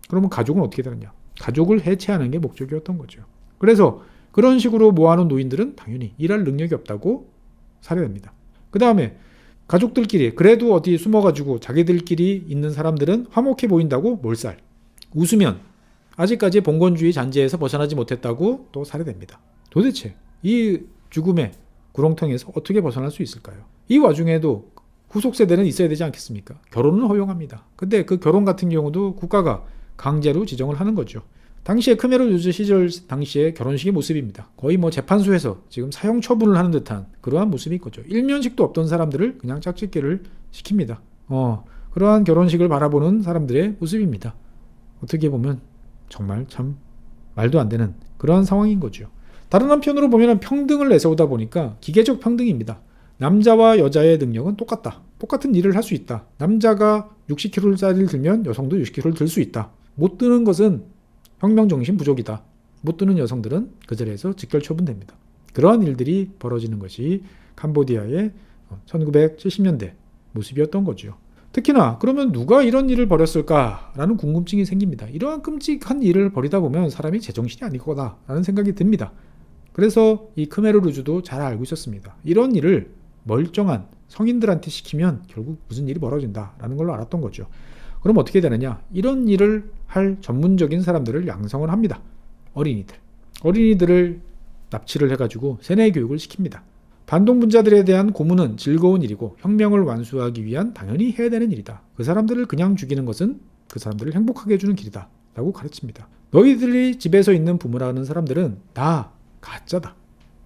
그러면 가족은 어떻게 되느냐? 가족을 해체하는 게 목적이었던 거죠. 그래서 그런 식으로 모아놓은 노인들은 당연히 일할 능력이 없다고 살해됩니다. 그 다음에 가족들끼리 그래도 어디 숨어가지고 자기들끼리 있는 사람들은 화목해 보인다고 몰살. 웃으면 아직까지 봉건주의 잔재에서 벗어나지 못했다고 또 살해됩니다. 도대체 이 죽음의 구렁텅이에서 어떻게 벗어날 수 있을까요? 이 와중에도 후속 세대는 있어야 되지 않겠습니까? 결혼은 허용합니다. 근데 그 결혼 같은 경우도 국가가 강제로 지정을 하는 거죠. 당시에 크메르 루즈 시절 당시의 결혼식의 모습입니다. 거의 뭐 재판소에서 지금 사형 처분을 하는 듯한 그러한 모습이 있겠죠. 일면식도 없던 사람들을 그냥 짝짓기를 시킵니다. 그러한 결혼식을 바라보는 사람들의 모습입니다. 어떻게 보면 정말 참 말도 안 되는 그러한 상황인 거죠. 다른 한편으로 보면 평등을 내세우다 보니까 기계적 평등입니다. 남자와 여자의 능력은 똑같다. 똑같은 일을 할 수 있다. 남자가 60kg짜리를 들면 여성도 60kg를 들 수 있다. 못 드는 것은 혁명정신 부족이다. 못 드는 여성들은 그 자리에서 직결 처분됩니다. 그러한 일들이 벌어지는 것이 캄보디아의 1970년대 모습이었던 거죠. 특히나 그러면 누가 이런 일을 벌였을까라는 궁금증이 생깁니다. 이러한 끔찍한 일을 벌이다 보면 사람이 제정신이 아닐 거다라는 생각이 듭니다. 그래서 이 크메르 루즈도 잘 알고 있었습니다. 이런 일을 멀쩡한 성인들한테 시키면 결국 무슨 일이 벌어진다라는 걸 알았던 거죠. 그럼 어떻게 되느냐? 이런 일을 할 전문적인 사람들을 양성을 합니다. 어린이들을 납치를 해가지고 세뇌 교육을 시킵니다. 반동분자들에 대한 고문은 즐거운 일이고 혁명을 완수하기 위한 당연히 해야 되는 일이다. 그 사람들을 그냥 죽이는 것은 그 사람들을 행복하게 해주는 길이다 라고 가르칩니다. 너희들이 집에서 있는 부모라는 사람들은 다 가짜다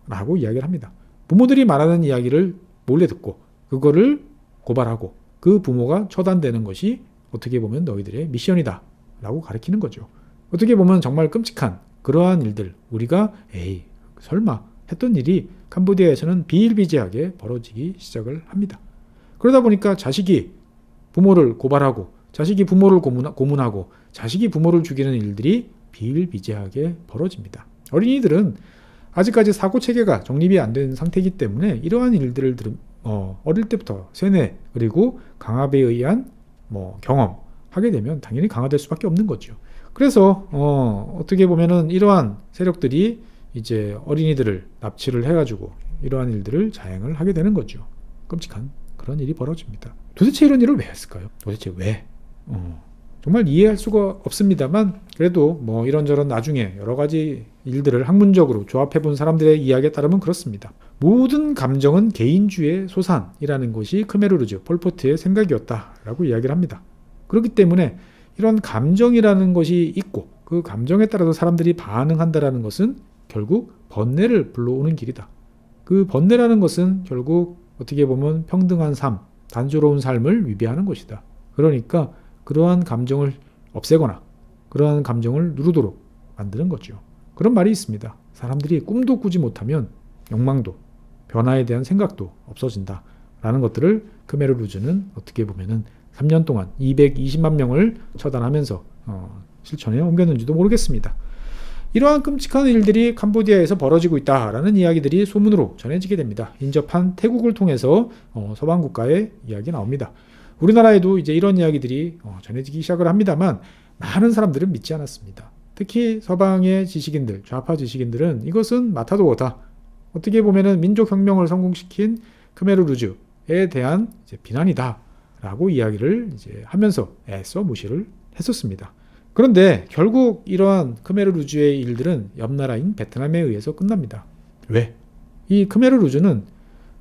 라고 이야기를 합니다. 부모들이 말하는 이야기를 몰래 듣고 그거를 고발하고 그 부모가 처단되는 것이 어떻게 보면 너희들의 미션이다 라고 가르치는 거죠. 어떻게 보면 정말 끔찍한 그러한 일들, 우리가 설마 했던 일이 캄보디아에서는 비일비재하게 벌어지기 시작을 합니다. 그러다 보니까 자식이 부모를 고발하고 자식이 부모를 고문하고 자식이 부모를 죽이는 일들이 비일비재하게 벌어집니다. 어린이들은 아직까지 사고체계가 정립이 안 된 상태이기 때문에 이러한 일들을 어릴 때부터 세뇌 그리고 강압에 의한 경험하게 되면 당연히 강화될 수밖에 없는 거죠. 그래서 어떻게 보면은 이러한 세력들이 이제 어린이들을 납치를 해가지고 이러한 일들을 자행을 하게 되는 거죠. 끔찍한 그런 일이 벌어집니다. 도대체 이런 일을 왜 했을까요? 도대체 왜? 정말 이해할 수가 없습니다만 그래도 이런저런 나중에 여러 가지 일들을 학문적으로 조합해 본 사람들의 이야기에 따르면 그렇습니다. 모든 감정은 개인주의 소산이라는 것이 크메르 루즈 폴포트의 생각이었다라고 이야기를 합니다. 그렇기 때문에 이런 감정이라는 것이 있고 그 감정에 따라서 사람들이 반응한다라는 것은 결국 번뇌를 불러오는 길이다. 그 번뇌라는 것은 결국 어떻게 보면 평등한 삶, 단조로운 삶을 위배하는 것이다. 그러니까 그러한 감정을 없애거나 그러한 감정을 누르도록 만드는 거죠. 그런 말이 있습니다. 사람들이 꿈도 꾸지 못하면 욕망도 변화에 대한 생각도 없어진다 라는 것들을 크메르 루즈는 어떻게 보면은 3년 동안 220만 명을 처단하면서 실천에 옮겼는지도 모르겠습니다. 이러한 끔찍한 일들이 캄보디아에서 벌어지고 있다라는 이야기들이 소문으로 전해지게 됩니다. 인접한 태국을 통해서 서방 국가의 이야기 나옵니다. 우리나라에도 이제 이런 이야기들이 전해지기 시작을 합니다만 많은 사람들은 믿지 않았습니다. 특히 서방의 지식인들, 좌파 지식인들은 이것은 마타도어다. 어떻게 보면은 민족혁명을 성공시킨 크메르 루즈에 대한 이제 비난이다. 라고 이야기를 이제 하면서 애써 무시를 했었습니다. 그런데 결국 이러한 크메르 루즈의 일들은 옆나라인 베트남에 의해서 끝납니다. 왜? 이 크메르 루즈는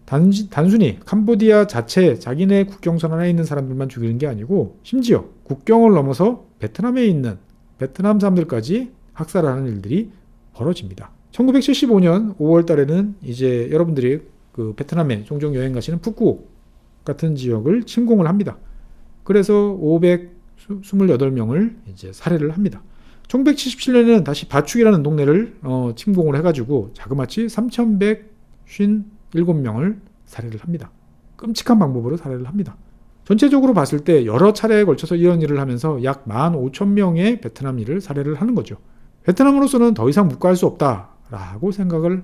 단순히 캄보디아 자체 자기네 국경선 안에 있는 사람들만 죽이는 게 아니고 심지어 국경을 넘어서 베트남에 있는 베트남 사람들까지 학살하는 일들이 벌어집니다. 1975년 5월 달에는 이제 여러분들이 그 베트남에 종종 여행 가시는 푸꾸옥 같은 지역을 침공을 합니다. 그래서 528명을 이제 살해를 합니다. 1977년에는 다시 바축이라는 동네를 침공을 해가지고 자그마치 3,157명을 살해를 합니다. 끔찍한 방법으로 살해를 합니다. 전체적으로 봤을 때 여러 차례에 걸쳐서 이런 일을 하면서 약 15,000명의 베트남인을 살해를 하는 거죠. 베트남으로서는 더 이상 묵과할 수 없다라고 생각을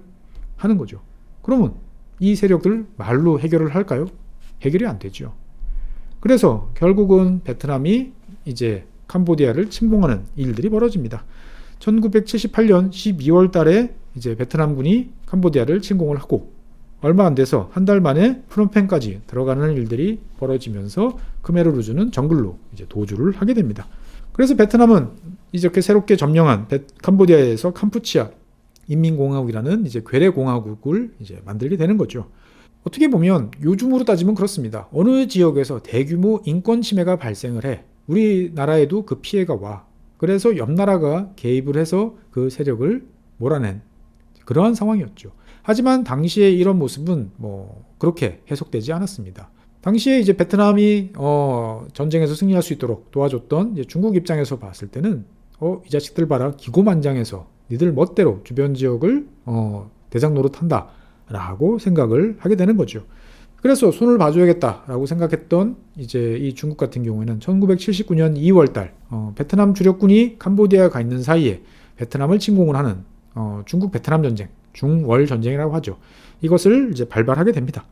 하는 거죠. 그러면 이 세력들 말로 해결을 할까요? 해결이 안 되죠. 그래서 결국은 베트남이 이제 캄보디아를 침공하는 일들이 벌어집니다. 1978년 12월 달에 이제 베트남군이 캄보디아를 침공을 하고 얼마 안 돼서 한 달 만에 프놈펜까지 들어가는 일들이 벌어지면서 크메르 루즈는 정글로 이제 도주를 하게 됩니다. 그래서 베트남은 이렇게 새롭게 점령한 캄보디아에서 캄푸치아 인민공화국이라는 이제 괴뢰공화국을 이제 만들게 되는 거죠. 어떻게 보면 요즘으로 따지면 그렇습니다. 어느 지역에서 대규모 인권 침해가 발생을 해 우리나라에도 그 피해가 와. 그래서 옆 나라가 개입을 해서 그 세력을 몰아낸 그러한 상황이었죠. 하지만 당시에 이런 모습은 그렇게 해석되지 않았습니다. 당시에 이제 베트남이 전쟁에서 승리할 수 있도록 도와줬던 이제 중국 입장에서 봤을 때는 이 자식들 봐라, 기고만장해서 니들 멋대로 주변 지역을 대장 노릇한다라고 생각을 하게 되는 거죠. 그래서 손을 봐줘야겠다라고 생각했던 이제 이 중국 같은 경우에는 1979년 2월달 베트남 주력군이 캄보디아에 가 있는 사이에 베트남을 침공을 하는 중국 베트남 전쟁, 중월 전쟁이라고 하죠. 이것을 이제 발발하게 됩니다.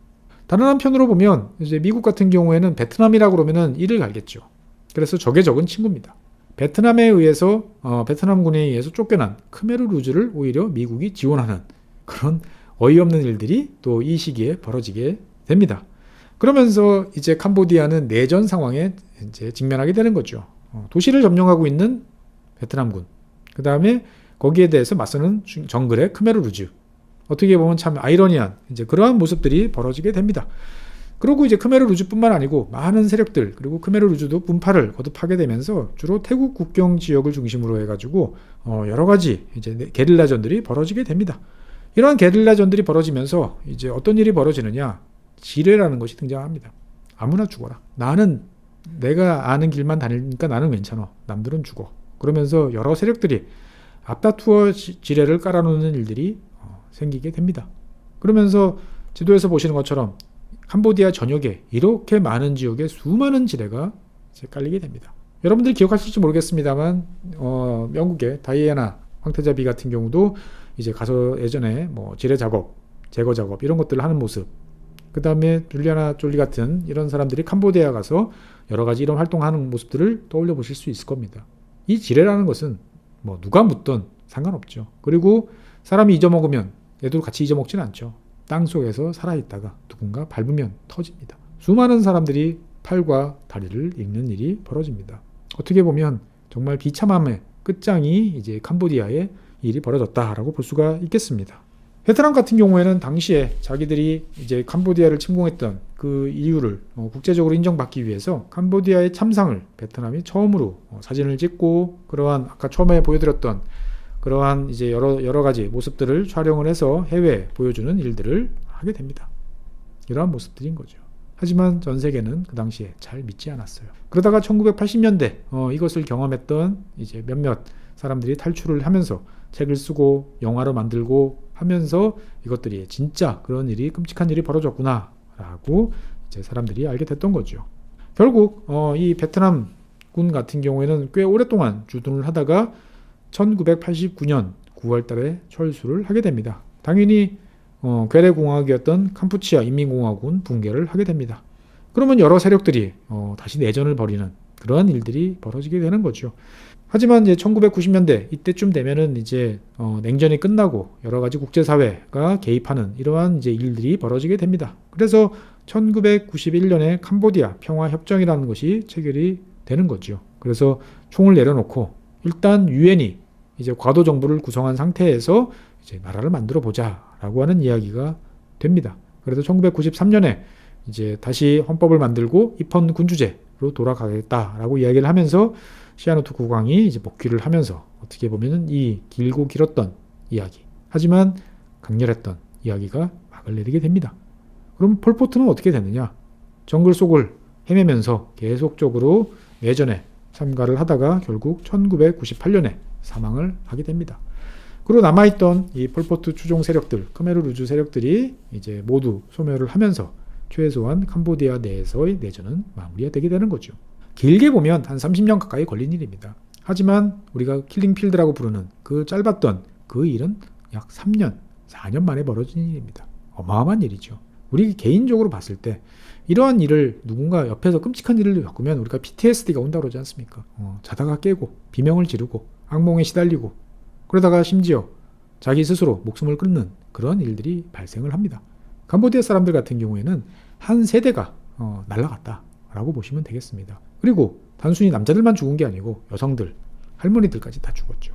다른 한편으로 보면 이제 미국 같은 경우에는 베트남이라고 그러면은 이를 갈겠죠. 그래서 적의 적은 친구입니다. 베트남에 의해서 베트남군에 의해서 쫓겨난 크메르 루즈를 오히려 미국이 지원하는 그런 어이없는 일들이 또 이 시기에 벌어지게 됩니다. 그러면서 이제 캄보디아는 내전 상황에 이제 직면하게 되는 거죠. 도시를 점령하고 있는 베트남군, 그 다음에 거기에 대해서 맞서는 정글의 크메르 루즈. 어떻게 보면 참 아이러니한 이제 그러한 모습들이 벌어지게 됩니다. 그리고 이제 크메르 루즈뿐만 아니고 많은 세력들, 그리고 크메르 루즈도 분파를 거듭하게 되면서 주로 태국 국경 지역을 중심으로 해가지고 여러 가지 이제 게릴라전들이 벌어지게 됩니다. 이러한 게릴라전들이 벌어지면서 이제 어떤 일이 벌어지느냐, 지뢰라는 것이 등장합니다. 아무나 죽어라. 나는 내가 아는 길만 다니니까 나는 괜찮아. 남들은 죽어. 그러면서 여러 세력들이 앞다투어 지뢰를 깔아놓는 일들이 생기게 됩니다. 그러면서 지도에서 보시는 것처럼 캄보디아 전역에 이렇게 많은 지역에 수많은 지뢰가 깔리게 됩니다. 여러분들 기억하실지 모르겠습니다만 영국의 다이애나 황태자비 같은 경우도 이제 가서 예전에 지뢰 작업, 제거 작업 이런 것들을 하는 모습, 그 다음에 줄리아나 졸리 같은 이런 사람들이 캄보디아 가서 여러 가지 이런 활동하는 모습들을 떠올려 보실 수 있을 겁니다. 이 지뢰라는 것은 누가 묻든 상관없죠. 그리고 사람이 잊어먹으면 얘도 같이 잊어먹지는 않죠. 땅속에서 살아있다가 누군가 밟으면 터집니다. 수많은 사람들이 팔과 다리를 잃는 일이 벌어집니다. 어떻게 보면 정말 비참함의 끝장이 이제 캄보디아에 일이 벌어졌다라고 볼 수가 있겠습니다. 베트남 같은 경우에는 당시에 자기들이 이제 캄보디아를 침공했던 그 이유를 국제적으로 인정받기 위해서 캄보디아의 참상을 베트남이 처음으로 사진을 찍고 그러한 아까 처음에 보여드렸던 그러한 이제 여러 가지 모습들을 촬영을 해서 해외에 보여주는 일들을 하게 됩니다. 이러한 모습들인 거죠. 하지만 전 세계는 그 당시에 잘 믿지 않았어요. 그러다가 1980년대 이것을 경험했던 이제 몇몇 사람들이 탈출을 하면서 책을 쓰고 영화로 만들고 하면서 이것들이 진짜 그런 일이 끔찍한 일이 벌어졌구나라고 이제 사람들이 알게 됐던 거죠. 결국 이 베트남군 같은 경우에는 꽤 오랫동안 주둔을 하다가 1989년 9월 달에 철수를 하게 됩니다. 당연히 괴뢰공화국이었던 캄푸치아 인민공화국은 붕괴를 하게 됩니다. 그러면 여러 세력들이 다시 내전을 벌이는 그러한 일들이 벌어지게 되는 거죠. 하지만 이제 1990년대 이때쯤 되면은 이제 냉전이 끝나고 여러 가지 국제사회가 개입하는 이러한 이제 일들이 벌어지게 됩니다. 그래서 1991년에 캄보디아 평화협정이라는 것이 체결이 되는 거죠. 그래서 총을 내려놓고 일단 유엔이 이제 과도 정부를 구성한 상태에서 이제 나라를 만들어 보자라고 하는 이야기가 됩니다. 그래서 1993년에 이제 다시 헌법을 만들고 입헌 군주제로 돌아가겠다라고 이야기를 하면서 시아누트 국왕이 이제 복귀를 하면서 어떻게 보면은 이 길고 길었던 이야기, 하지만 강렬했던 이야기가 막을 내리게 됩니다. 그럼 폴포트는 어떻게 됐느냐? 정글 속을 헤매면서 계속적으로 내전에 참가를 하다가 결국 1998년에 사망을 하게 됩니다. 그리고 남아있던 이 폴포트 추종 세력들, 크메르 루즈 세력들이 이제 모두 소멸을 하면서 최소한 캄보디아 내에서의 내전은 마무리가 되게 되는 거죠. 길게 보면 한 30년 가까이 걸린 일입니다. 하지만 우리가 킬링필드라고 부르는 그 짧았던 그 일은 약 3년, 4년 만에 벌어진 일입니다. 어마어마한 일이죠. 우리 개인적으로 봤을 때 이러한 일을 누군가 옆에서 끔찍한 일을 겪으면 우리가 PTSD가 온다고 그러지 않습니까? 자다가 깨고 비명을 지르고 악몽에 시달리고 그러다가 심지어 자기 스스로 목숨을 끊는 그런 일들이 발생을 합니다. 캄보디아 사람들 같은 경우에는 한 세대가 날아갔다라고 보시면 되겠습니다. 그리고 단순히 남자들만 죽은 게 아니고 여성들, 할머니들까지 다 죽었죠.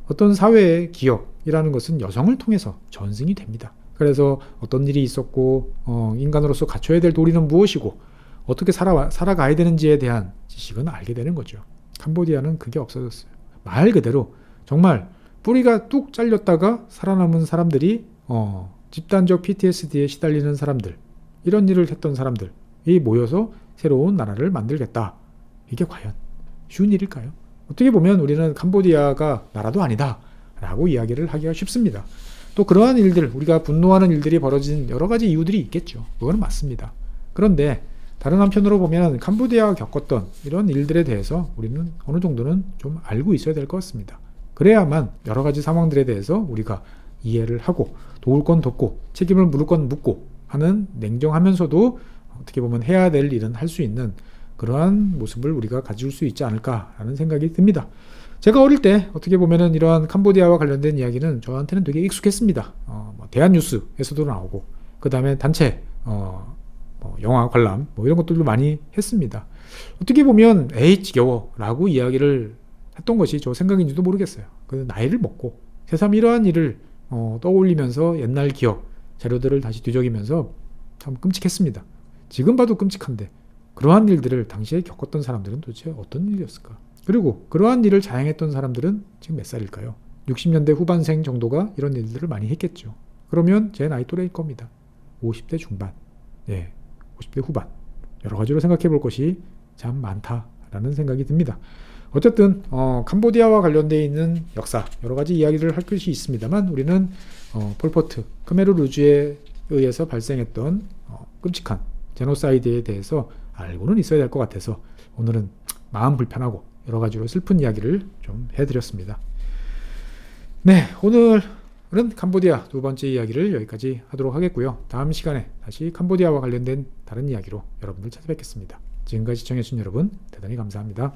어떤 사회의 기업이라는 것은 여성을 통해서 전승이 됩니다. 그래서 어떤 일이 있었고 인간으로서 갖춰야 될 도리는 무엇이고 어떻게 살아가야 되는지에 대한 지식은 알게 되는 거죠. 캄보디아는 그게 없어졌어요. 말 그대로 정말 뿌리가 뚝 잘렸다가 살아남은 사람들이 집단적 PTSD에 시달리는 사람들, 이런 일을 했던 사람들이 모여서 새로운 나라를 만들겠다. 이게 과연 쉬운 일일까요? 어떻게 보면 우리는 캄보디아가 나라도 아니다 라고 이야기를 하기가 쉽습니다. 또 그러한 일들, 우리가 분노하는 일들이 벌어진 여러 가지 이유들이 있겠죠. 그거는 맞습니다. 그런데 다른 한편으로 보면 캄보디아가 겪었던 이런 일들에 대해서 우리는 어느 정도는 좀 알고 있어야 될 것 같습니다. 그래야만 여러 가지 상황들에 대해서 우리가 이해를 하고 도울 건 돕고 책임을 물을 건 묻고 하는 냉정하면서도 어떻게 보면 해야 될 일은 할 수 있는 그러한 모습을 우리가 가질 수 있지 않을까라는 생각이 듭니다. 제가 어릴 때 어떻게 보면은 이러한 캄보디아와 관련된 이야기는 저한테는 되게 익숙했습니다. 대한뉴스에서도 나오고 그 다음에 단체 영화 관람 이런 것들도 많이 했습니다. 어떻게 보면 에이 지겨워 라고 이야기를 했던 것이 저 생각인지도 모르겠어요. 그래서 나이를 먹고 새삼 이러한 일을 떠올리면서 옛날 기억 자료들을 다시 뒤적이면서 참 끔찍했습니다. 지금 봐도 끔찍한데 그러한 일들을 당시에 겪었던 사람들은 도대체 어떤 일이었을까? 그리고 그러한 일을 자행했던 사람들은 지금 몇 살일까요? 60년대 후반생 정도가 이런 일들을 많이 했겠죠. 그러면 제 나이 또래일 겁니다. 50대 중반, 50대 후반. 여러 가지로 생각해 볼 것이 참 많다라는 생각이 듭니다. 어쨌든 캄보디아와 관련되어 있는 역사 여러 가지 이야기를 할 것이 있습니다만 우리는 폴포트, 크메르 루즈에 의해서 발생했던 끔찍한 제노사이드에 대해서 알고는 있어야 될 것 같아서 오늘은 마음 불편하고 여러 가지로 슬픈 이야기를 좀 해드렸습니다. 네, 오늘은 캄보디아 두 번째 이야기를 여기까지 하도록 하겠고요. 다음 시간에 다시 캄보디아와 관련된 다른 이야기로 여러분들 찾아뵙겠습니다. 지금까지 시청해주신 여러분 대단히 감사합니다.